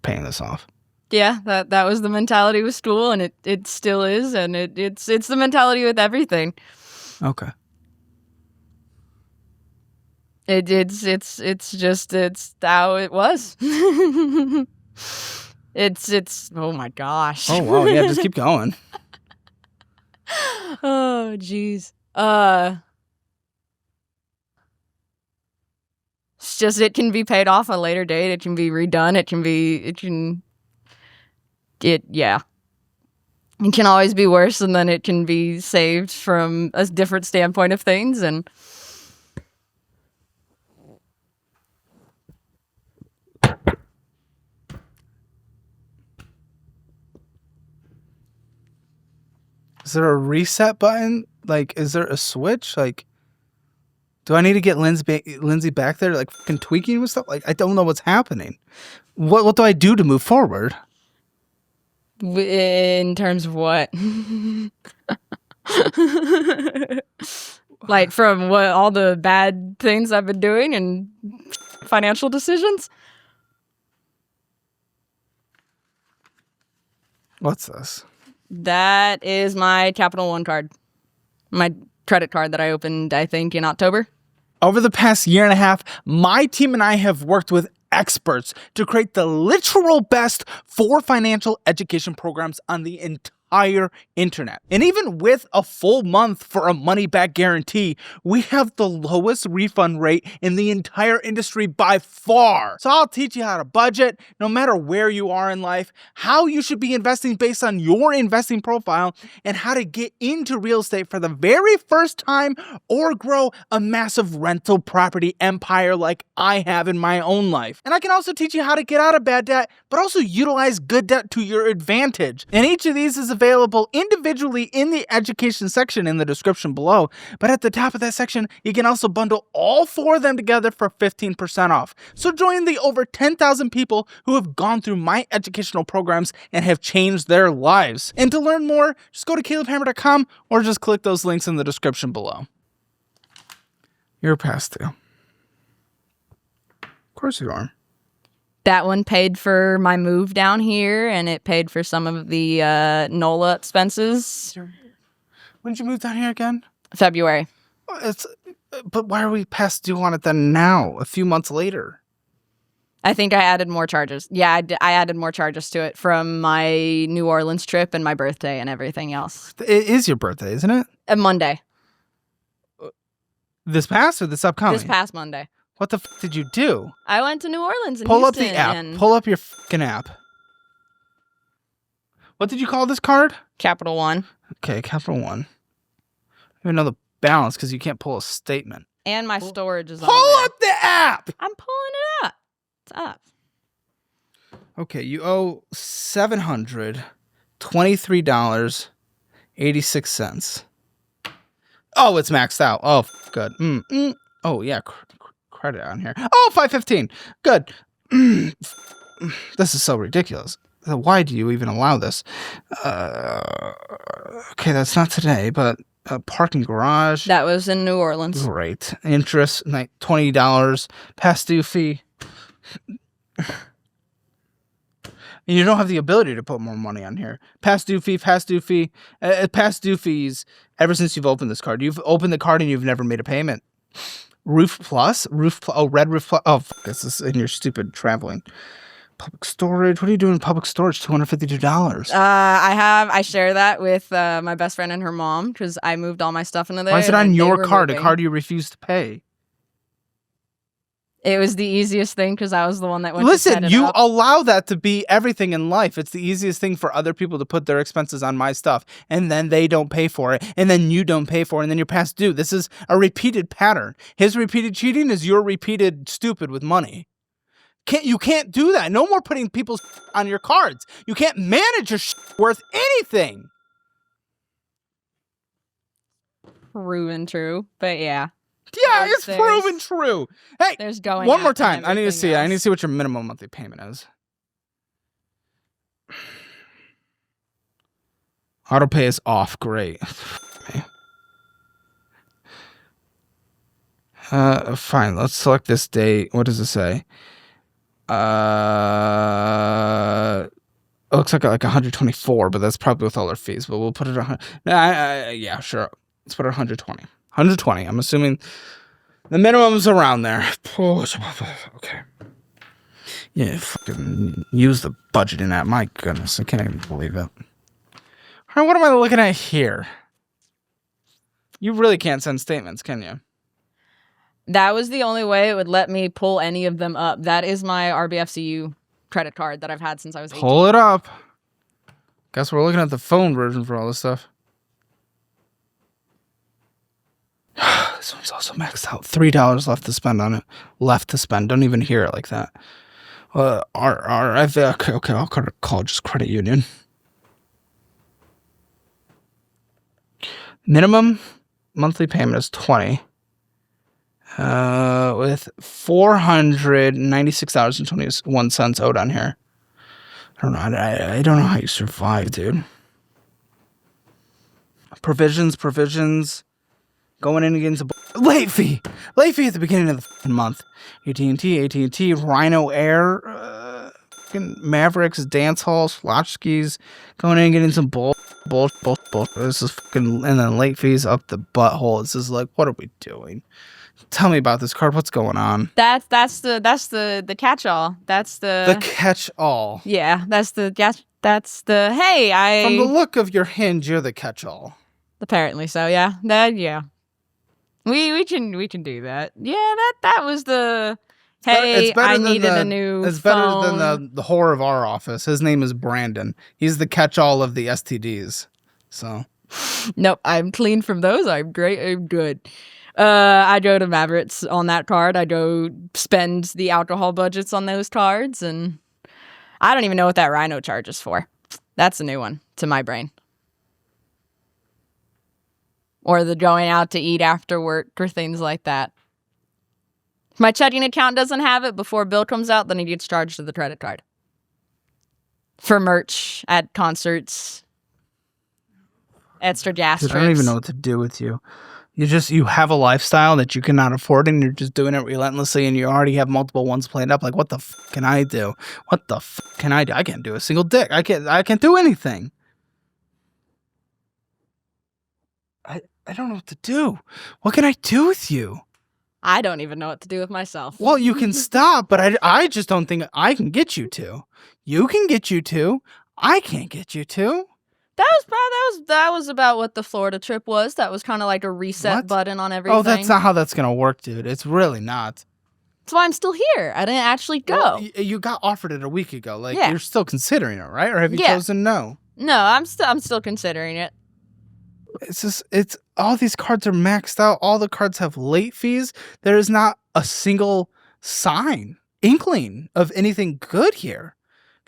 S1: paying this off.
S2: Yeah, that was the mentality with school, and it still is, and it's the mentality with everything.
S1: Okay.
S2: It's how it was. It's oh my gosh.
S1: Oh wow, yeah, just keep going.
S2: Oh jeez. It's just, it can be paid off a later date. It can be redone. It can always be worse, and then it can be saved from a different standpoint of things. And
S1: there a reset button? Like, is there a switch? Like, do I need to get Lindsay back there, like, fucking tweaking with stuff? Like, I don't know what's happening. What do I do to move forward?
S2: In terms of what? Like from what all the bad things I've been doing and financial decisions?
S1: What's this?
S2: That is my Capital One card. My credit card that I opened, I think, in October.
S1: Over the past year and a half, my team and I have worked with experts to create the literal best for financial education programs on the entire internet. And even with a full month for a money-back guarantee, we have the lowest refund rate in the entire industry by far. So I'll teach you how to budget, no matter where you are in life, how you should be investing based on your investing profile, and how to get into real estate for the very first time or grow a massive rental property empire like I have in my own life. And I can also teach you how to get out of bad debt, but also utilize good debt to your advantage. And each of these is available individually in the education section in the description below. But at the top of that section, you can also bundle all 4 of them together for 15% off. So join the over 10,000 people who have gone through my educational programs and have changed their lives. And to learn more, just go to calebhammer.com or just click those links in the description below. You're past due. Of course you are.
S2: That one paid for my move down here, and it paid for some of the NOLA expenses.
S1: When did you move down here again?
S2: February.
S1: But why are we past due on it then now, a few months later?
S2: I think I added more charges. Yeah, I added more charges to it from my New Orleans trip and my birthday and everything else.
S1: It is your birthday, isn't it?
S2: Monday.
S1: This past or this upcoming?
S2: This past Monday.
S1: What the f did you do?
S2: I went to New Orleans and
S1: Pull
S2: Houston
S1: up the app.
S2: and
S1: Pull up your fucking app. What did you call this card?
S2: Capital One.
S1: Okay, Capital One. I don't even know the balance because you can't pull a statement.
S2: And my storage is on
S1: Pull
S2: there.
S1: up the app!
S2: I'm pulling it up. It's up.
S1: Okay, you owe $723.86. Oh, it's maxed out. Oh, good. Oh, yeah, credit on here. Oh, $515. Good. This is so ridiculous. Why do you even allow this? Okay, that's not today, but parking garage.
S2: That was in New Orleans.
S1: Great. Interest, like $20. Past due fee. And you don't have the ability to put more money on here. Past due fee. Past due fees. Ever since you've opened this card, you've opened the card and you've never made a payment. Roof Plus. Oh, Red Roof Plus. Oh, this is in your stupid traveling. Public storage. What are you doing in public storage? $252.
S2: I share that with my best friend and her mom because I moved all my stuff into there.
S1: Why is it on
S2: and
S1: your
S2: they were
S1: card? A
S2: moving.
S1: card you refuse to pay.
S2: It was the easiest thing because I was the one that went to set
S1: Listen,
S2: it
S1: you
S2: up.
S1: allow that to be everything in life. It's the easiest thing for other people to put their expenses on my stuff, and then they don't pay for it, and then you don't pay for it, and then you're past due. This is a repeated pattern. His repeated cheating is your repeated stupid with money. You can't do that. No more putting people's on your cards. You can't manage your worth anything.
S2: Proven true, but yeah.
S1: Yeah, it's proven true. Hey,
S2: There's going
S1: one
S2: out
S1: more
S2: and
S1: time. I need to
S2: everything
S1: see it. I need to
S2: else.
S1: see what your minimum monthly payment is. Auto pay is off. Great. Fine. Let's select this date. What does it say? It looks like 124, but that's probably with all our fees. But we'll put it 100. Yeah, sure. Let's put it 120. 120. I'm assuming the minimum's around there. Okay. Yeah, fucking use the budgeting app. My goodness, I can't even believe it. All right, what am I looking at here? You really can't send statements, can you?
S2: That was the only way it would let me pull any of them up. That is my RBFCU credit card that I've had since I was 18.
S1: Pull it up. Guess we're looking at the phone version for all this stuff. This one's also maxed out. $3 left to spend on it. Left to spend. Don't even hear it like that. Okay, I'll call just credit union. Minimum monthly payment is $20. With $496.21 owed on here. I don't know. I don't know how you survive, dude. Provisions. Going in against a late fee at the beginning of the month. AT&T, Rhino Air, Mavericks, Dance Hall, Slotchskis, going in and getting some bull. This is fucking, and then late fees up the butthole. It's just like, what are we doing? Tell me about this card. What's going on?
S2: That's the catch-all. That's
S1: The catch-all.
S2: Yeah, that's the hey,
S1: From the look of your hinge, you're the catch-all.
S2: Apparently so, yeah. Yeah. We can do that. Yeah, that was the hey, I needed a new phone.
S1: It's better than the whore of our office. His name is Brandon. He's the catch-all of the STDs. So
S2: nope, I'm clean from those. I'm great. I'm good. I go to Mavericks on that card. I go spend the alcohol budgets on those cards, and I don't even know what that Rhino charges for. That's a new one to my brain. Or the going out to eat after work or things like that. If my checking account doesn't have it before bill comes out, then it gets charged to the credit card. For merch at concerts. Extra gas trips.
S1: I don't even know what to do with you. You have a lifestyle that you cannot afford, and you're just doing it relentlessly, and you already have multiple ones planned up. Like, what the f can I do? What the f can I do? I can't do a single dick. I can't do anything. I don't know what to do. What can I do with you?
S2: I don't even know what to do with myself.
S1: Well, you can stop, but I just don't think I can get you to. You can get you to. I can't get you to.
S2: That was about what the Florida trip was. That was kind of like a reset button on everything.
S1: Oh, that's not how that's gonna work, dude. It's really not.
S2: That's why I'm still here. I didn't actually go.
S1: Well, you got offered it a week ago. Like, you're still considering it, right? Or have you chosen no?
S2: No, I'm still considering it.
S1: It's all these cards are maxed out. All the cards have late fees. There is not a single inkling of anything good here.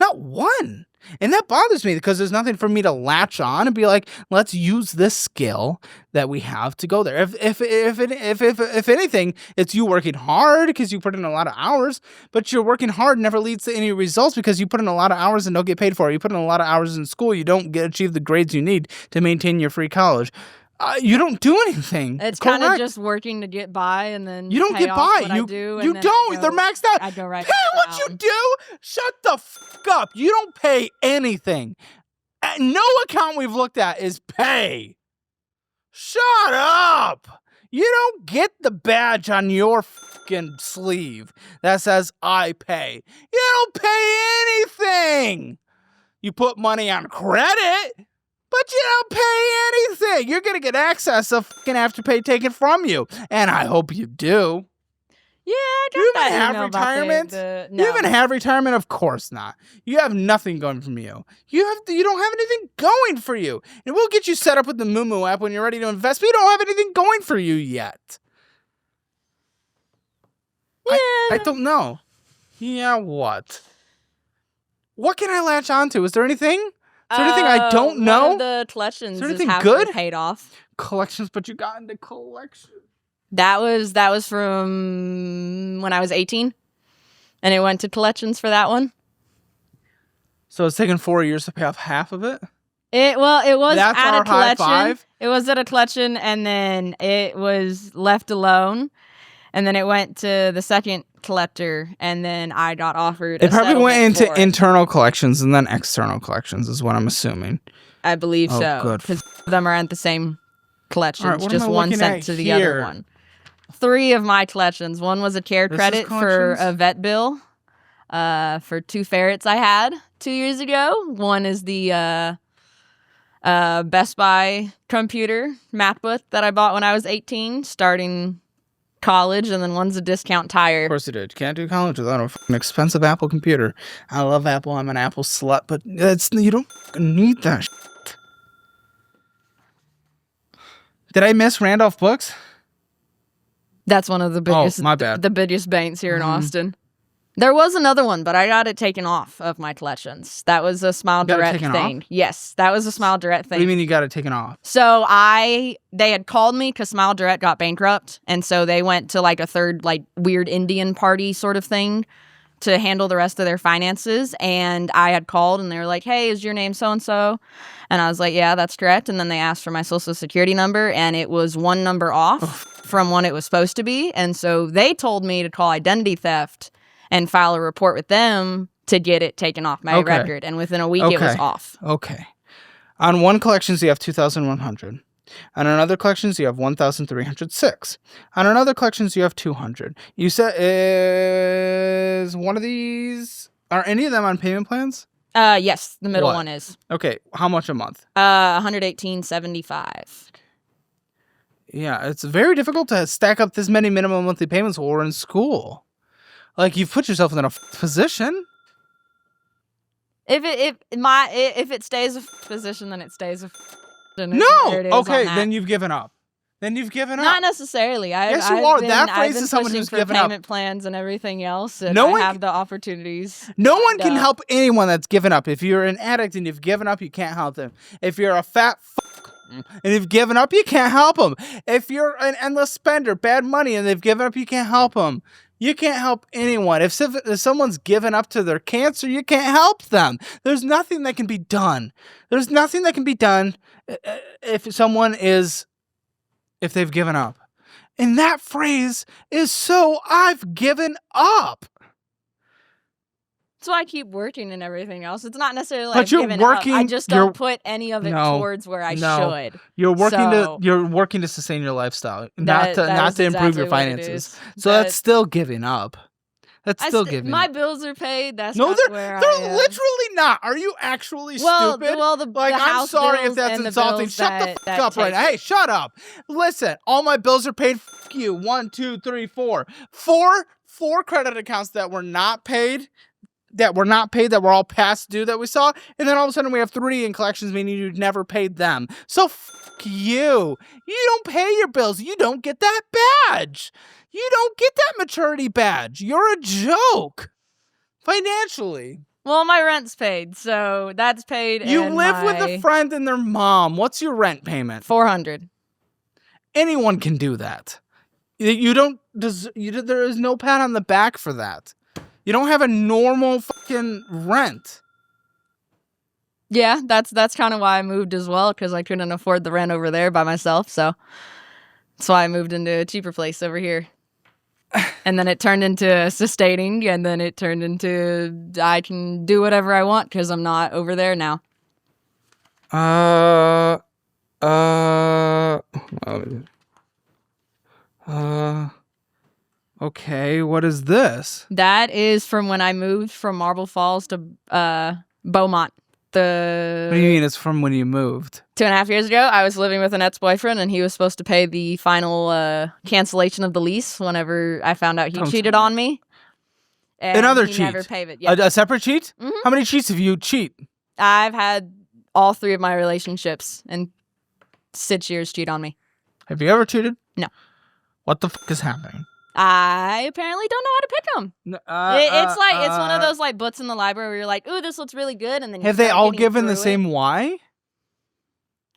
S1: Not one. And that bothers me because there's nothing for me to latch on and be like, let's use this skill that we have to go there. If anything, it's you working hard because you put in a lot of hours, but your working hard never leads to any results because you put in a lot of hours and don't get paid for it. You put in a lot of hours in school, you don't achieve the grades you need to maintain your free college. You don't do anything.
S2: It's kind of just working to get by, and then
S1: you don't get by. You don't. They're maxed out.
S2: I go right.
S1: Hey, what you do? Shut the fuck up. You don't pay anything. No account we've looked at is pay. Shut up. You don't get the badge on your fucking sleeve that says I pay. You don't pay anything. You put money on credit. But you don't pay anything. You're going to get access of fucking Afterpay taken from you. And I hope you do.
S2: Yeah, I got
S1: you
S2: that
S1: even have
S2: email
S1: retirement?
S2: no.
S1: You even have retirement? Of course not. You have nothing going from you. You don't have anything going for you. And we'll get you set up with the Moo app when you're ready to invest, but you don't have anything going for you yet.
S2: Yeah.
S1: I don't know. Yeah, what? What can I latch onto? Is there anything? Is there anything I don't know?
S2: One of the collections is
S1: anything
S2: halfway
S1: good?
S2: paid off.
S1: Collections, but you got into collections.
S2: That was from when I was 18, and it went to collections for that one.
S1: So it's taken 4 years to pay off half of it?
S2: It was
S1: That's
S2: at
S1: our
S2: a collection.
S1: high five?
S2: It was at a collection, and then it was left alone. And then it went to the second collector, and then I got offered
S1: It probably went into
S2: it.
S1: internal collections and then external collections is what I'm assuming.
S2: I believe so.
S1: Good.
S2: Because them are at the same collections,
S1: All right,
S2: just one sent to the other one. 3 of my collections. One was a care credit for a vet bill for 2 ferrets I had 2 years ago. One is the Best Buy computer MacBook that I bought when I was 18, starting college, and then one's a discount tire.
S1: Of course you did. You can't do college without a fucking expensive Apple computer. I love Apple. I'm an Apple slut, but you don't need that shit. Did I miss Randolph Books?
S2: That's one of the biggest.
S1: Oh, my bad.
S2: The biggest banks here in Austin. There was another one, but I got it taken off of my collections. That was a Smile
S1: You got it
S2: Direct
S1: taken
S2: thing.
S1: off?
S2: Yes, that was a Smile Direct
S1: What do you
S2: thing.
S1: mean you got it taken off?
S2: So they had called me because Smile Direct got bankrupt, and so they went to like a third like weird Indian party sort of thing to handle the rest of their finances. And I had called and they were like, "Hey, is your name so and so?" And I was like, "Yeah, that's correct." And then they asked for my social security number, and it was one number off from what it was supposed to be. And so they told me to call identity theft and file a report with them to get it taken off my
S1: Okay.
S2: record. And within a week, it was
S1: Okay.
S2: off.
S1: Okay. On one collections, you have 2,100. On another collections, you have 1,306. On another collections, you have 200. You said, is one of these, are any of them on payment plans?
S2: Yes, the middle
S1: What?
S2: one is
S1: Okay. How much a month?
S2: $118.75.
S1: Yeah, it's very difficult to stack up this many minimum monthly payments while we're in school. Like, you've put yourself in a position.
S2: If it stays a position, then it stays a position.
S1: No!
S2: There it is on
S1: Okay,
S2: that.
S1: then you've given up. Then you've given
S2: Not
S1: up.
S2: necessarily.
S1: Yes, you are. That phrase is someone
S2: pushing
S1: who's
S2: for
S1: given up.
S2: payment plans and everything else, and
S1: No
S2: I
S1: one
S2: have the opportunities.
S1: No one
S2: lined
S1: can
S2: up.
S1: help anyone that's given up. If you're an addict and you've given up, you can't help them. If you're a fat fuck and you've given up, you can't help them. If you're an endless spender, bad money, and they've given up, you can't help them. You can't help anyone. If someone's given up to their cancer, you can't help them. There's nothing that can be done. There's nothing that can be done if they've given up. And that phrase is so I've given up.
S2: So I keep working and everything else. It's not necessarily
S1: But
S2: like
S1: you're
S2: giving
S1: working-
S2: up. I just
S1: you're-
S2: don't put any of it
S1: No,
S2: towards where I
S1: no.
S2: should.
S1: You're working
S2: So-
S1: you're working to sustain your lifestyle,
S2: That
S1: not to
S2: is
S1: improve
S2: exactly
S1: your
S2: what it
S1: finances.
S2: is.
S1: So
S2: That-
S1: that's still giving up. That's still giving
S2: my
S1: up.
S2: bills are paid. That's
S1: No,
S2: not
S1: they're
S2: where I
S1: they're
S2: am.
S1: literally not. Are you actually
S2: well,
S1: stupid?
S2: well, the
S1: Like,
S2: the
S1: I'm
S2: house
S1: sorry if
S2: bills
S1: that's
S2: and the
S1: insulting.
S2: bills
S1: Shut the
S2: that-
S1: fuck
S2: that
S1: up right
S2: take
S1: now. Hey, shut up. Listen, all my bills are paid. Fuck you. 1, 2, 3, 4. Four credit accounts that were not paid. That were all past due that we saw. And then all of a sudden we have 3 in collections, meaning you never paid them. So fuck you. You don't pay your bills. You don't get that badge. You don't get that maturity badge. You're a joke. Financially.
S2: Well, my rent's paid, so that's paid.
S1: You
S2: and
S1: live with
S2: my
S1: a friend and their mom. What's your rent payment?
S2: $400.
S1: Anyone can do that. You don't. There is no pat on the back for that. You don't have a normal fucking rent.
S2: Yeah, that's kind of why I moved as well, because I couldn't afford the rent over there by myself. So that's why I moved into a cheaper place over here. And then it turned into sustaining, and then it turned into I can do whatever I want because I'm not over there now.
S1: Okay, what is this?
S2: That is from when I moved from Marble Falls to Beaumont.
S1: What do you mean it's from when you moved?
S2: 2.5 years ago, I was living with an ex-boyfriend, and he was supposed to pay the final cancellation of the lease whenever I found out he
S1: Don't
S2: cheated
S1: tell
S2: on me. And
S1: Another
S2: he
S1: cheat.
S2: never paid it. Yeah.
S1: A separate cheat?
S2: Mhm.
S1: How many cheats have you cheat?
S2: I've had all 3 of my relationships in 6 years cheat on me.
S1: Have you ever cheated?
S2: No.
S1: What the fuck is happening?
S2: I apparently don't know how to pick them. It's one of those like books in the library where you're like, ooh, this looks really good, and then you
S1: Have they
S2: start
S1: all
S2: getting
S1: given the
S2: through
S1: same
S2: it.
S1: why?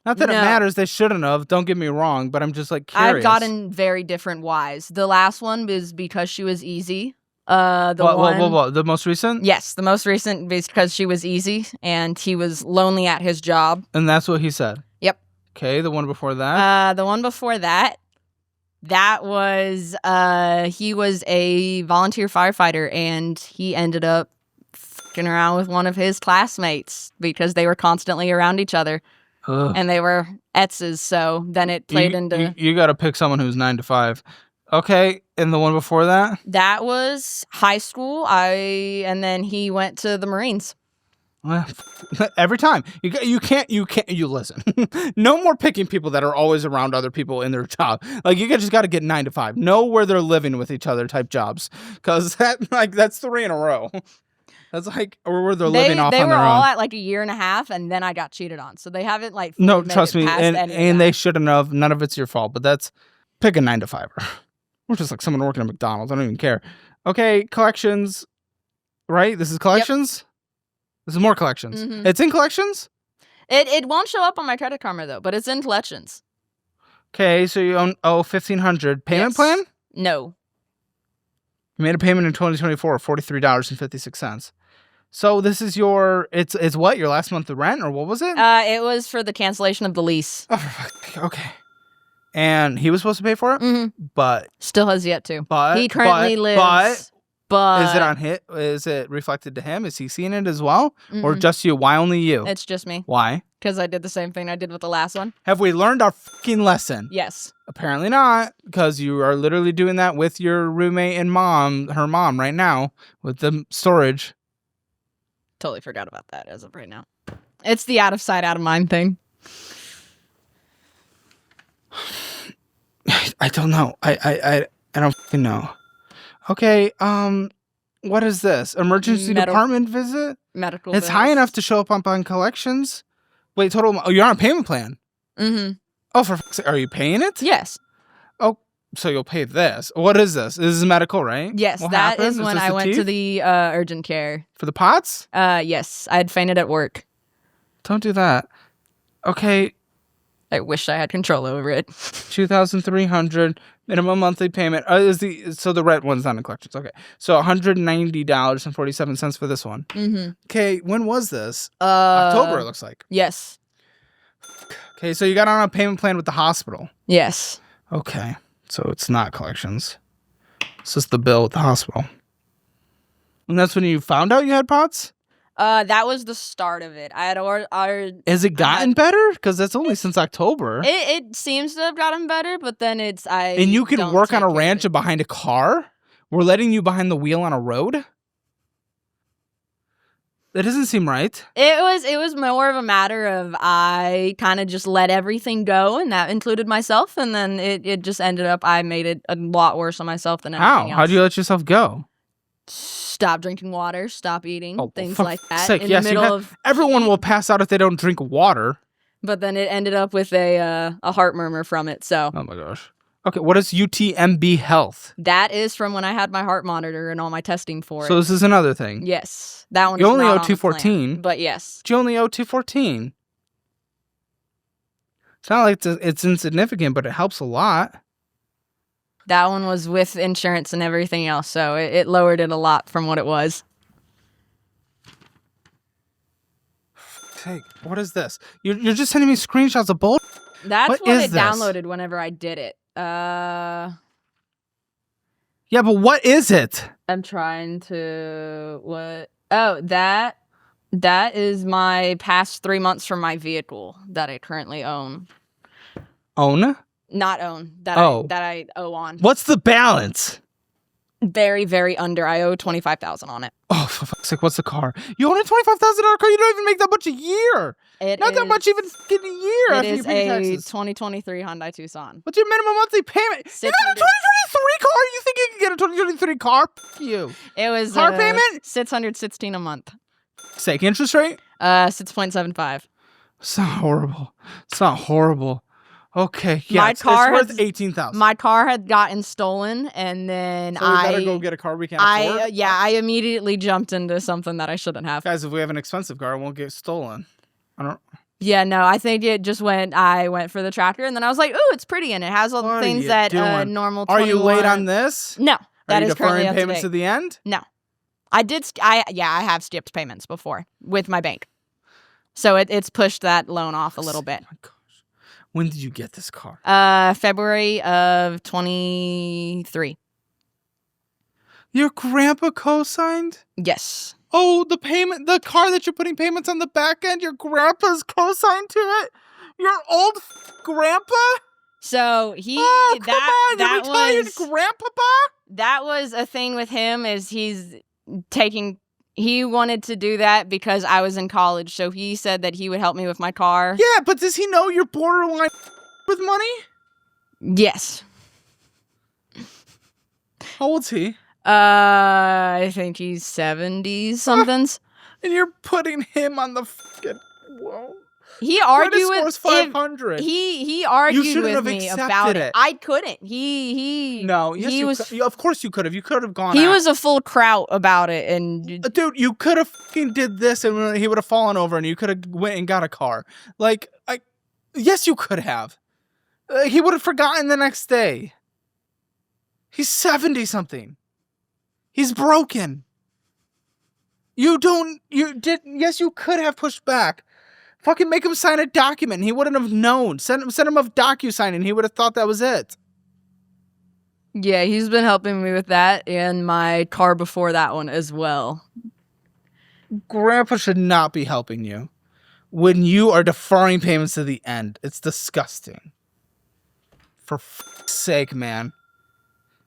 S1: Not that it
S2: No.
S1: matters. They shouldn't have. Don't get me wrong, but I'm just like curious.
S2: I've gotten very different whys. The last one was because she was easy.
S1: What, the most recent?
S2: Yes, the most recent is because she was easy and he was lonely at his job.
S1: And that's what he said.
S2: Yep.
S1: Okay, the one before that.
S2: The one before that was he was a volunteer firefighter, and he ended up fucking around with one of his classmates because they were constantly around each other.
S1: Ugh.
S2: And they were exes, so then it played into...
S1: You got to pick someone who's 9 to 5. Okay, and the one before that?
S2: That was high school, and then he went to the Marines.
S1: Well, every time. You can't listen. No more picking people that are always around other people in their job. Like, you just got to get 9 to 5. Know where they're living with each other type jobs. Because that's 3 in a row. That's like, or where they're living off
S2: They
S1: on
S2: were
S1: their
S2: all
S1: own.
S2: at like 1.5 years, and then I got cheated on. So they haven't like
S1: No,
S2: fully made
S1: trust
S2: it
S1: me,
S2: past any of
S1: and they
S2: that.
S1: shouldn't have. None of it's your fault, but that's pick a 9 to 5er. Or just like someone working at McDonald's. I don't even care. Okay, collections. right? This is collections? This is more collections.
S2: Mhm.
S1: It's in collections?
S2: It won't show up on my Credit Karma though, but it's in collections.
S1: Okay, so you owe $1,500. Payment
S2: Yes.
S1: plan?
S2: No.
S1: You made a payment in 2024, $43.56. So this is it's what, your last month of rent, or what was it?
S2: It was for the cancellation of the lease.
S1: Oh, for fuck's sake, okay. And he was supposed to pay for it,
S2: hmm
S1: but
S2: Still has yet to.
S1: But
S2: He currently lives. But
S1: is it on hit? Is it reflected to him? Is he seeing it as well, or
S2: Mm-mm.
S1: just you? Why only you?
S2: It's just me
S1: Why?
S2: because I did the same thing I did with the last one.
S1: Have we learned our fucking lesson?
S2: Yes.
S1: Apparently not, because you are literally doing that with your roommate and her mom right now with the storage.
S2: Totally forgot about that as of right now. It's the out of sight, out of mind thing.
S1: I don't know. I don't fucking know. Okay. What is this? Emergency department visit?
S2: Medical.
S1: It's high enough to show up on collections. Wait, total. Oh, you're on a payment plan.
S2: Mm-hmm.
S1: Oh, for fuck's sake, are you paying it?
S2: Yes.
S1: Oh, so you'll pay this. What is this? This is medical, right?
S2: Yes,
S1: What
S2: that
S1: happened?
S2: is when
S1: this
S2: I
S1: the
S2: went to
S1: teeth?
S2: the urgent care.
S1: For the pots?
S2: Yes, I had fainted at work.
S1: Don't do that. Okay,
S2: I wish I had control over it.
S1: 2,300 minimum monthly payment. So the red one's not in collections. Okay, so $190.47 for this one.
S2: Mm-hmm.
S1: Okay, when was this? October, it looks like.
S2: Yes.
S1: Okay, so you got on a payment plan with the hospital.
S2: Yes.
S1: Okay, so it's not collections. It's just the bill with the hospital. And that's when you found out you had POTS?
S2: That was the start of it. I had
S1: Has it gotten better? Because that's only since October.
S2: It seems to have gotten better, but then
S1: And you can work on a ranch and behind a car? We're letting you behind the wheel on a road? That doesn't seem right.
S2: It was more of a matter of I kind of just let everything go, and that included myself, and then it just ended up I made it a lot worse on myself than anything else.
S1: How do you let yourself go?
S2: Stop drinking water, stop eating, things
S1: for
S2: like that.
S1: sake,
S2: in
S1: yes,
S2: the middle of
S1: everyone will pass out if they don't drink water.
S2: But then it ended up with a heart murmur from it. So
S1: Oh my gosh. Okay, what is UTMB Health?
S2: that is from when I had my heart monitor and all my testing for
S1: So
S2: it.
S1: this is another thing.
S2: Yes, that one.
S1: You
S2: is
S1: only
S2: not
S1: owe
S2: on the plan,
S1: $214.
S2: but yes,
S1: You only owe $214. It's not like it's insignificant, but it helps a lot.
S2: that one was with insurance and everything else, so it lowered it a lot from what it was.
S1: Hey, what is this? You're just sending me screenshots of bull.
S2: That's
S1: What
S2: what
S1: is
S2: it
S1: this?
S2: downloaded whenever I did it.
S1: Yeah, but what is it?
S2: I'm trying to what? Oh, that is my past 3 months from my vehicle that I currently own.
S1: Own?
S2: Not own that
S1: Oh.
S2: I owe on.
S1: What's the balance?
S2: Very, very under. I owe $25,000 on it.
S1: Oh, for fuck's sake, what's the car? You own a $25,000 car. You don't even make that much a year. Not that much even fucking a year
S2: It
S1: after you
S2: is
S1: pay
S2: a
S1: taxes.
S2: 2023 Hyundai Tucson.
S1: What's your minimum monthly payment? You got a
S2: 600
S1: 2023 car? You think you can get a 2023 car? F you.
S2: It was
S1: Car payment?
S2: $616 a month.
S1: Sake interest rate?
S2: 6.75.
S1: It's not horrible. It's not horrible. Okay, yeah,
S2: My car
S1: it's worth
S2: has-
S1: $18,000.
S2: My car had gotten stolen, and then
S1: So we better go get a car we can afford.
S2: I immediately jumped into something that I shouldn't have.
S1: Guys, if we have an expensive car, it won't get stolen. I don't.
S2: Yeah, no, I think it just went. I went for the tractor, and then I was like, "Ooh, it's pretty, and it has all
S1: What
S2: the
S1: are
S2: things
S1: you
S2: that
S1: doing?
S2: normal."
S1: Are you late
S2: 21
S1: on this?
S2: No, that
S1: Are you
S2: is currently
S1: deferring
S2: up to
S1: payments
S2: date.
S1: to the end?
S2: No, I did. I have skipped payments before with my bank, so it's pushed that loan off a little bit.
S1: Oh my gosh. When did you get this car?
S2: February of 23.
S1: Your grandpa co-signed?
S2: Yes.
S1: Oh, the car that you're putting payments on the back end, your grandpa's co-signed to it? Your old grandpa?
S2: So he
S1: Oh, come on,
S2: that
S1: your retired
S2: was
S1: grandpapa?
S2: that was a thing with him is he wanted to do that because I was in college, so he said that he would help me with my car.
S1: Yeah, but does he know you're borderline with money?
S2: Yes.
S1: How old's he?
S2: I think he's 70s somethings.
S1: And you're putting him on the fucking... Whoa.
S2: He
S1: Credit
S2: argued
S1: score
S2: with
S1: is 500.
S2: he argued
S1: shouldn't
S2: with
S1: have
S2: me
S1: accepted
S2: about
S1: it.
S2: I couldn't. He
S1: No, yes,
S2: he
S1: you
S2: was
S1: of course you could have. You could have gone
S2: he
S1: out.
S2: was a full kraut about it, and
S1: Dude, you could have fucking did this and he would have fallen over and you could have went and got a car. Yes, you could have. He would have forgotten the next day. He's 70 something. He's broken. You yes, you could have pushed back. Fucking make him sign a document. He wouldn't have known. Send him a DocuSign and he would have thought that was it.
S2: yeah, he's been helping me with that and my car before that one as well.
S1: Grandpa should not be helping you when you are deferring payments to the end. It's disgusting. For fuck's sake, man.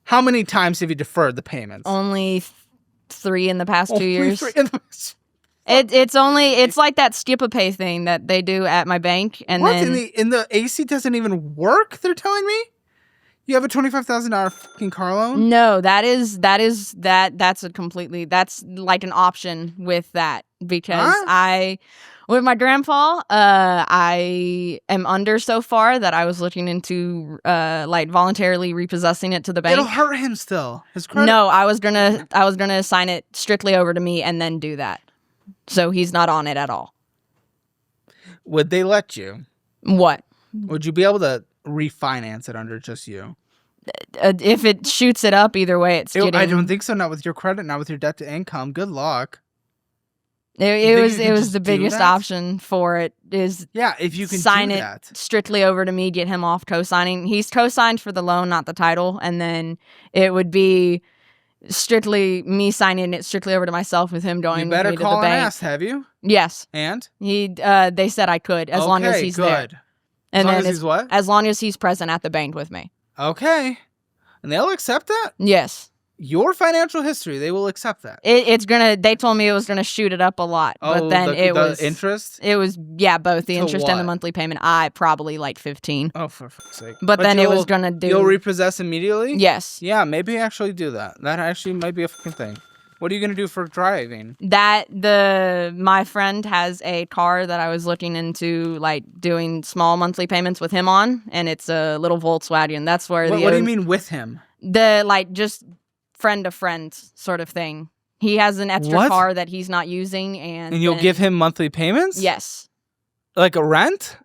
S1: How many times have you deferred the payments?
S2: Only 3 in the past 2 years.
S1: 3 in the past.
S2: It's like that skip a pay thing that they do at my bank, and
S1: What?
S2: then
S1: In the AC doesn't even work? They're telling me you have a $25,000 fucking car loan.
S2: no, that's like an option with that because
S1: Huh?
S2: with my grandpa, I am under so far that I was looking into like voluntarily repossessing it to the bank.
S1: It'll hurt him still. His credit.
S2: No, I was gonna assign it strictly over to me and then do that, so he's not on it at all.
S1: Would they let you?
S2: What?
S1: Would you be able to refinance it under just you?
S2: If it shoots it up, either way, it's getting.
S1: I don't think so. Not with your credit. Not with your debt to income. Good luck.
S2: It was
S1: you can
S2: the
S1: just do
S2: biggest
S1: that?
S2: option for it is
S1: Yeah, if you can
S2: sign
S1: do
S2: it
S1: that.
S2: strictly over to me, get him off co-signing. He's co-signed for the loan, not the title, and then it would be strictly me signing it strictly over to myself with him going
S1: You better
S2: with me
S1: call
S2: to the
S1: and
S2: bank.
S1: ask, have you?
S2: Yes,
S1: And?
S2: they said I could as long as he's there,
S1: good.
S2: and
S1: as long
S2: then
S1: as he's what?
S2: as long as he's present at the bank with me.
S1: Okay. And they'll accept that?
S2: Yes.
S1: Your financial history, they will accept that.
S2: They told me it was gonna shoot it up a lot, but then
S1: the
S2: was
S1: interest?
S2: It was both the
S1: To
S2: interest and the
S1: what?
S2: monthly payment. I probably like 15,
S1: Oh, for fuck's sake.
S2: but then it was gonna
S1: You'll
S2: do.
S1: repossess immediately?
S2: Yes,
S1: Yeah, maybe actually do that. That actually might be a fucking thing. What are you gonna do for driving?
S2: my friend has a car that I was looking into, like doing small monthly payments with him on, and it's a little Volkswagen. That's where
S1: What do you mean with him?
S2: Just friend to friend sort of thing. He has an extra
S1: What?
S2: car that he's not using, and
S1: And you'll
S2: then-
S1: give him monthly payments?
S2: yes,
S1: Like a rent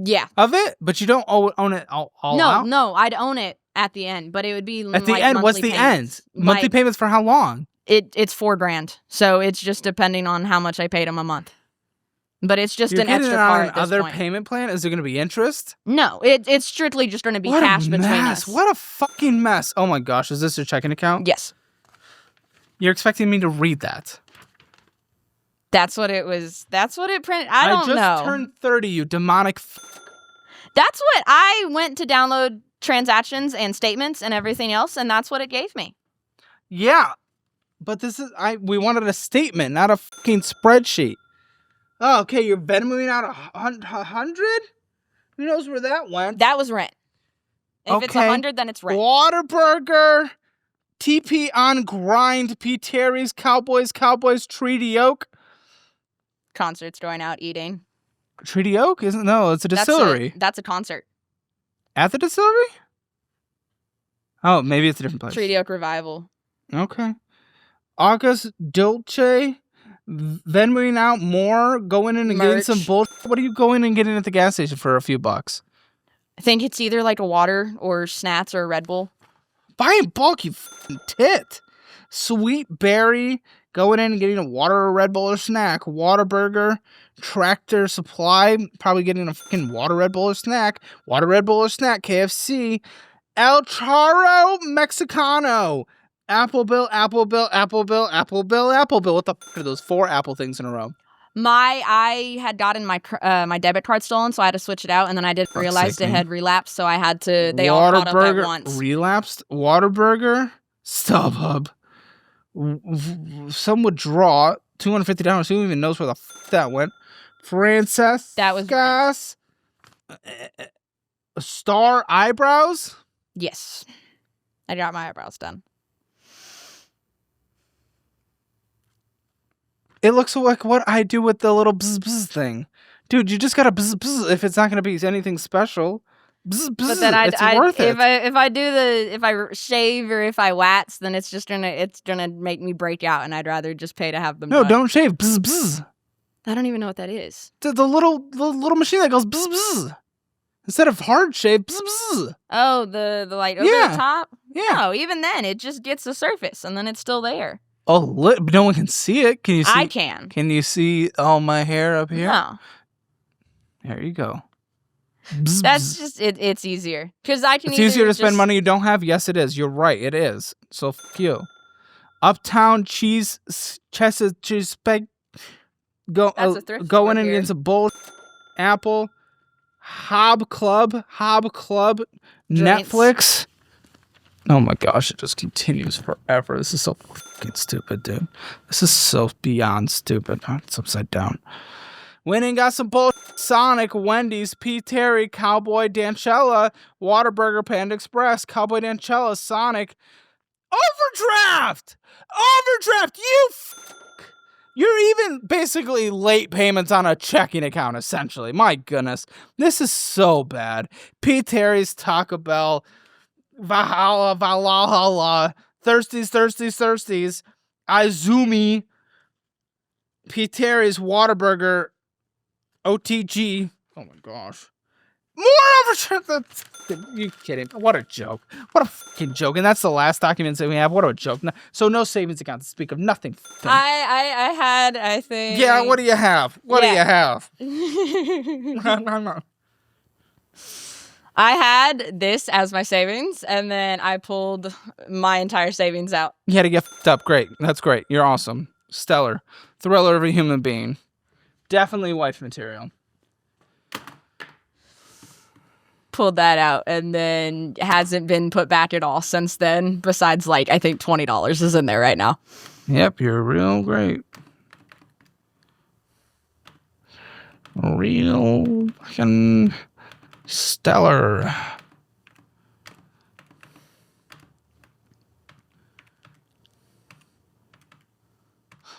S2: yeah.
S1: of it? But you don't own it all out?
S2: No, I'd own it at the end, but it would be
S1: At the
S2: like
S1: end, what's
S2: monthly
S1: the
S2: payments.
S1: end? Monthly
S2: Like,
S1: payments for how long?
S2: it's $4,000, so it's just depending on how much I paid him a month. But it's just
S1: You're
S2: an
S1: getting
S2: extra
S1: it on
S2: car at this
S1: another
S2: point.
S1: payment plan? Is there going to be interest?
S2: No, it's strictly just going to be
S1: What
S2: cash
S1: a
S2: between
S1: mess.
S2: us.
S1: What a fucking mess. Oh my gosh, is this your checking account?
S2: Yes,
S1: You're expecting me to read that?
S2: that's what it was. That's what it printed. I don't
S1: just
S2: know.
S1: turned 30, you demonic
S2: That's what I went to download transactions and statements and everything else, and that's what it gave me.
S1: Yeah, but we wanted a statement, not a fucking spreadsheet. Oh, okay, you're Venmoing out 100? Who knows where that went?
S2: That was rent. If it's
S1: Okay.
S2: 100, then it's rent.
S1: Whataburger, TP on grind, P. Terry's, Cowboys, Treaty Oak.
S2: Concerts, going out, eating.
S1: Treaty Oak? No, it's a distillery.
S2: That's a concert.
S1: At the distillery? Oh, maybe it's a different place.
S2: Treaty Oak Revival.
S1: Okay. August Dolce, Venmoing out more, going in and getting
S2: Merch.
S1: some bullshit. What are you going and getting at the gas station for a few bucks?
S2: I think it's either like a water or snacks or a Red Bull.
S1: Buy in bulk, you fucking tit. Sweet Berry, going in and getting a water or Red Bull or snack. Whataburger, Tractor Supply, probably getting a fucking water Red Bull or snack. Water Red Bull or snack, KFC. El Charo Mexicano. Appleville. What the fuck are those 4 Apple things in a row?
S2: I had gotten my my debit card stolen, so I had to switch it out, and then I didn't realize it had relapsed, so I had to. They all caught up at once.
S1: Relapsed. Whataburger. StubHub. Some withdraw $250. Who even knows where the fuck that went? Frances.
S2: That was
S1: Gas. Star Eyebrows.
S2: Yes, I got my eyebrows done.
S1: It looks like what I do with the little bzz bzz thing. Dude, you just gotta bzz, bzz if it's not gonna be anything special. Bzz, bzz,
S2: But then
S1: it's worth it.
S2: if I shave or if I wax, then it's gonna make me break out, and I'd rather just pay to have them.
S1: No,
S2: done.
S1: don't shave. Bzz, bzz.
S2: I don't even know what that is.
S1: The little machine that goes bzz, bzz. Instead of hard shave, bzz, bzz.
S2: Oh, the light over
S1: Yeah.
S2: the top.
S1: Yeah.
S2: No, even then, it just gets the surface, and then it's still there.
S1: Oh, but no one can see it. Can you see?
S2: I can.
S1: Can you see all my hair up here?
S2: No,
S1: There you go. Bzz,
S2: that's
S1: bzz.
S2: just it. It's easier because I can.
S1: It's easier to spend
S2: just-
S1: money you don't have. Yes, it is. You're right. It is. So f you. Uptown cheese bag.
S2: That's a thrift
S1: Going
S2: store
S1: in
S2: here.
S1: against a bull. Apple. Hob Club.
S2: Joints.
S1: Netflix. Oh my gosh, it just continues forever. This is so fucking stupid, dude. This is so beyond stupid. Oh, it's upside down. Winning got some bull. Sonic, Wendy's, P. Terry, Cowboy, Danchella, Whataburger, Panda Express, Cowboy Danchella, Sonic. Overdraft! You're even basically late payments on a checking account, essentially. My goodness. This is so bad. P. Terry's, Taco Bell, Valhalla, Thirsties, Izumi, P. Terry's, Whataburger, OTG. Oh my gosh. More overdraft. You kidding? What a joke. What a fucking joke. And that's the last documents that we have. What a joke. So no savings account to speak of. Nothing.
S2: I had, I think.
S1: Yeah, what do you have? What do you have?
S2: I had this as my savings, and then I pulled my entire savings out.
S1: You had to get fucked up. Great. That's great. You're awesome. Stellar. Thriller of a human being. Definitely wife material.
S2: Pulled that out, and then hasn't been put back at all since then, besides, like, I think $20 is in there right now.
S1: Yep, you're real great. Real fucking stellar.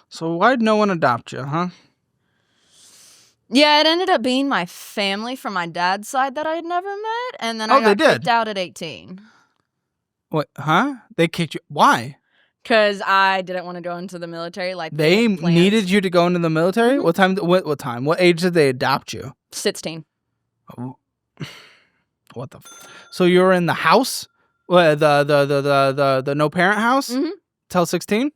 S1: So why'd no one adopt you, huh?
S2: Yeah, it ended up being my family from my dad's side that I had never met, and then I
S1: Oh, they
S2: got
S1: did?
S2: kicked out at 18.
S1: What? Huh? They kicked you? Why?
S2: Because I didn't want to go into the military like
S1: They
S2: had plans.
S1: needed you to go into the military?
S2: Mhm.
S1: What time? What time? What age did they adopt you?
S2: 16.
S1: What the? So you were in the house, the no parent house,
S2: Mhm.
S1: till 16.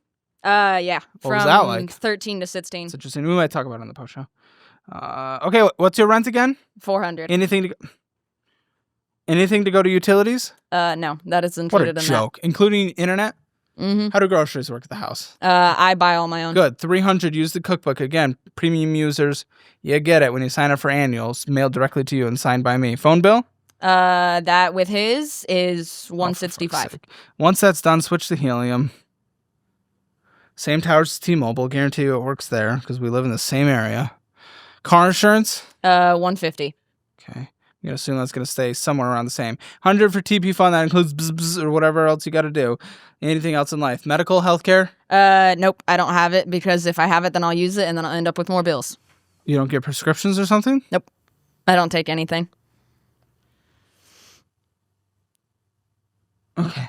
S2: Yeah.
S1: What was
S2: From
S1: that like?
S2: 13 to 16.
S1: It's interesting. We might talk about it on the post show. Okay, what's your rent again?
S2: 400.
S1: Anything to go to utilities?
S2: No, that is
S1: What a
S2: included in
S1: joke. Including internet?
S2: that. Mm-hmm.
S1: How do groceries work at the house?
S2: I buy all my own.
S1: Good. 300. Use the cookbook. Again, premium users. You get it when you sign up for annuals. Mailed directly to you and signed by me. Phone bill?
S2: That with his is
S1: Oh, for fuck's
S2: 165.
S1: sake. Once that's done, switch to helium. Same towers as T-Mobile. Guarantee you it works there because we live in the same area. Car insurance?
S2: 150.
S1: Okay. I'm going to assume that's going to stay somewhere around the same. 100 for TP fund. That includes bzz, bzz, or whatever else you got to do. Anything else in life? Medical, healthcare?
S2: Nope, I don't have it because if I have it, then I'll use it and then I'll end up with more bills.
S1: You don't get prescriptions or something?
S2: Nope, I don't take anything.
S1: Okay.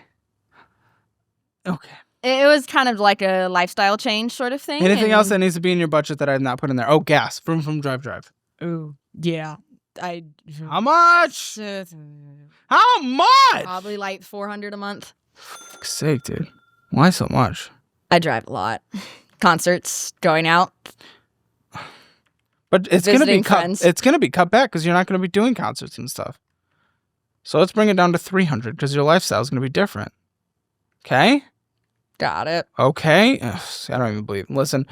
S1: Okay.
S2: It was kind of like a lifestyle change sort of thing.
S1: Anything else
S2: and-
S1: that needs to be in your budget that I have not put in there? Oh, gas. Vroom, drive.
S2: Oh, yeah.
S1: How much? How much?
S2: Probably like 400 a month.
S1: Fuck's sake, dude. Why so much?
S2: I drive a lot. Concerts, going out.
S1: But it's gonna be
S2: Visiting
S1: cut.
S2: friends.
S1: It's gonna be cut back because you're not gonna be doing concerts and stuff. So let's bring it down to 300 because your lifestyle is gonna be different. Okay.
S2: Got it.
S1: Okay. Ugh, I don't even believe. Listen,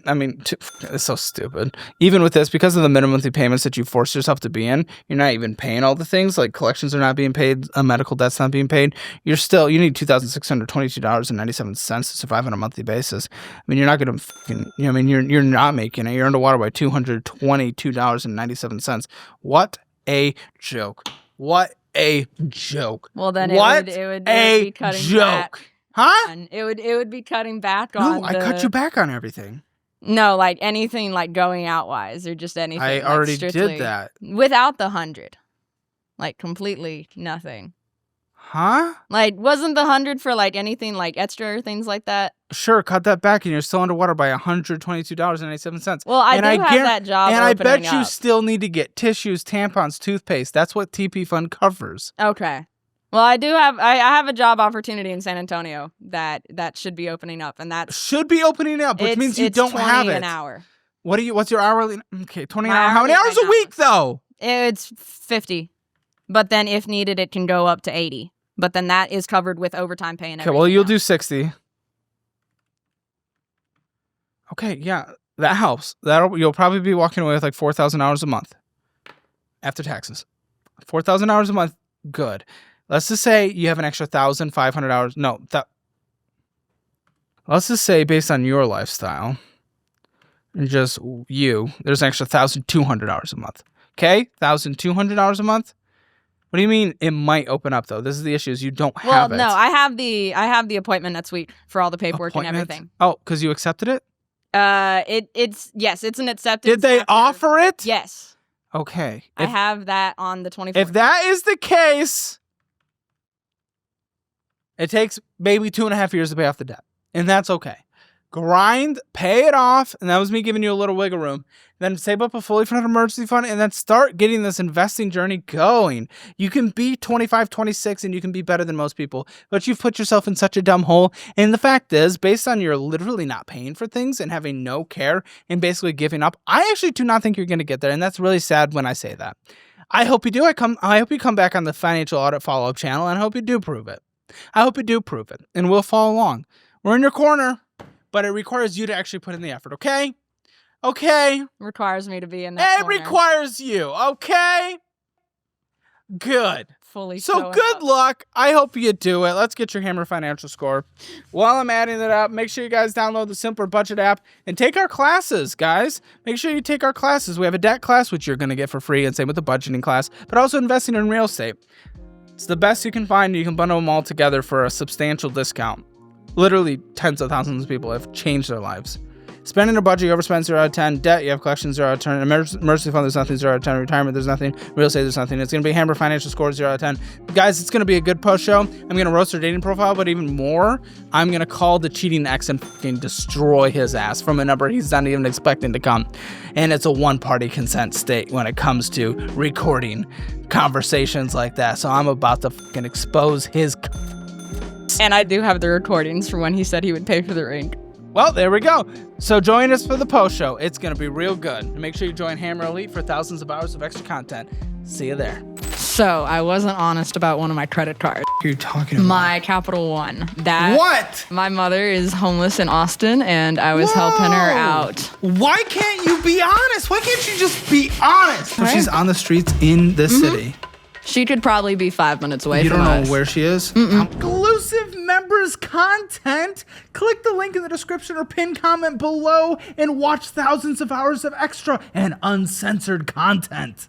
S1: I mean, it's so stupid. Even with this, because of the minimum monthly payments that you force yourself to be in, you're not even paying all the things. Like collections are not being paid, a medical debt's not being paid. You need $2,622.97 to survive on a monthly basis. I mean, you're not gonna fucking. I mean, you're not making it. You're underwater by $222.97. What a joke! What a joke!
S2: Well, then
S1: What
S2: it would
S1: a
S2: be cutting
S1: joke!
S2: back.
S1: Huh?
S2: It would be cutting back
S1: No,
S2: on
S1: I cut you back on everything.
S2: No, like anything like going out wise or just anything.
S1: I
S2: like,
S1: already
S2: strictly
S1: did that.
S2: without the 100. Like completely nothing.
S1: Huh?
S2: Like wasn't the 100 for like anything like extra or things like that?
S1: Sure, cut that back and you're still underwater by $122.97.
S2: Well, I
S1: and
S2: do have that job
S1: And I bet
S2: opening
S1: you
S2: up.
S1: still need to get tissues, tampons, toothpaste. That's what TP Fund covers.
S2: Okay. Well, I have a job opportunity in San Antonio that should be opening up, and that's
S1: Should be opening up, which means you don't
S2: 20
S1: have it.
S2: an hour.
S1: What's your hourly? Okay, 20 an
S2: My
S1: hour. How many
S2: hourly
S1: hours
S2: right
S1: a
S2: now
S1: week though?
S2: It's 50, but then if needed, it can go up to 80. But then that is covered with overtime pay and
S1: Okay,
S2: everything.
S1: well, you'll
S2: else.
S1: do 60. Okay, yeah, that helps. You'll probably be walking away with like 4,000 hours a month after taxes. 4,000 hours a month, good. Let's just say you have an extra 1,500 hours. No, let's just say based on your lifestyle and just you, there's an extra 1,200 hours a month. Okay, 1,200 hours a month. What do you mean it might open up though? This is the issue: is you don't have it.
S2: Well, no, I have the appointment next week for all the paperwork and everything.
S1: Oh, because you accepted it?
S2: It's an acceptance.
S1: Did they offer it?
S2: Yes.
S1: Okay.
S2: I have that on the 24th.
S1: If that is the case, it takes maybe 2.5 years to pay off the debt. And that's okay. Grind, pay it off, and that was me giving you a little wiggle room. Then save up a fully funded emergency fund and then start getting this investing journey going. You can be 25, 26, and you can be better than most people, but you've put yourself in such a dumb hole. And the fact is, based on you're literally not paying for things and having no care and basically giving up, I actually do not think you're going to get there. And that's really sad when I say that. I hope you do. I hope you come back on the Financial Audit Follow-Up channel, and I hope you do prove it. I hope you do prove it, and we'll follow along. We're in your corner, but it requires you to actually put in the effort, okay? Okay?
S2: Requires me to be in that
S1: It
S2: corner.
S1: requires you, okay? Good.
S2: Fully
S1: So
S2: showing
S1: good
S2: up.
S1: luck. I hope you do it. Let's get your Hammer Financial Score. While I'm adding it up, make sure you guys download the Simpler Budget app and take our classes, guys. Make sure you take our classes. We have a debt class, which you're going to get for free, and same with the budgeting class, but also investing in real estate. It's the best you can find. You can bundle them all together for a substantial discount. Literally tens of thousands of people have changed their lives. Spending a budget, you overspend 0 out of 10. Debt, you have collections 0 out of 10. Emergency fund, there's nothing 0 out of 10. Retirement, there's nothing. Real estate, there's nothing. It's going to be Hammer Financial Score 0 out of 10. Guys, it's going to be a good post show. I'm going to roast her dating profile, but even more, I'm going to call the cheating ex and fucking destroy his ass from a number he's not even expecting to come. And it's a one-party consent state when it comes to recording conversations like that. So I'm about to fucking expose his.
S2: And I do have the recordings from when he said he would pay for the ring.
S1: Well, there we go. So join us for the post show. It's going to be real good. And make sure you join Hammer Elite for thousands of hours of extra content. See you there.
S2: So I wasn't honest about one of my credit cards.
S1: Who are you talking about?
S2: My Capital One. That
S1: What?
S2: My mother is homeless in Austin, and I was helping her out.
S1: Why can't you be honest? Why can't you just be honest? So
S2: Right.
S1: she's on the streets in this city.
S2: She could probably be 5 minutes away
S1: You
S2: from
S1: don't
S2: us.
S1: know where she is? Exclusive members content. Click the link in the description or pin comment below and watch thousands of hours of extra and uncensored content.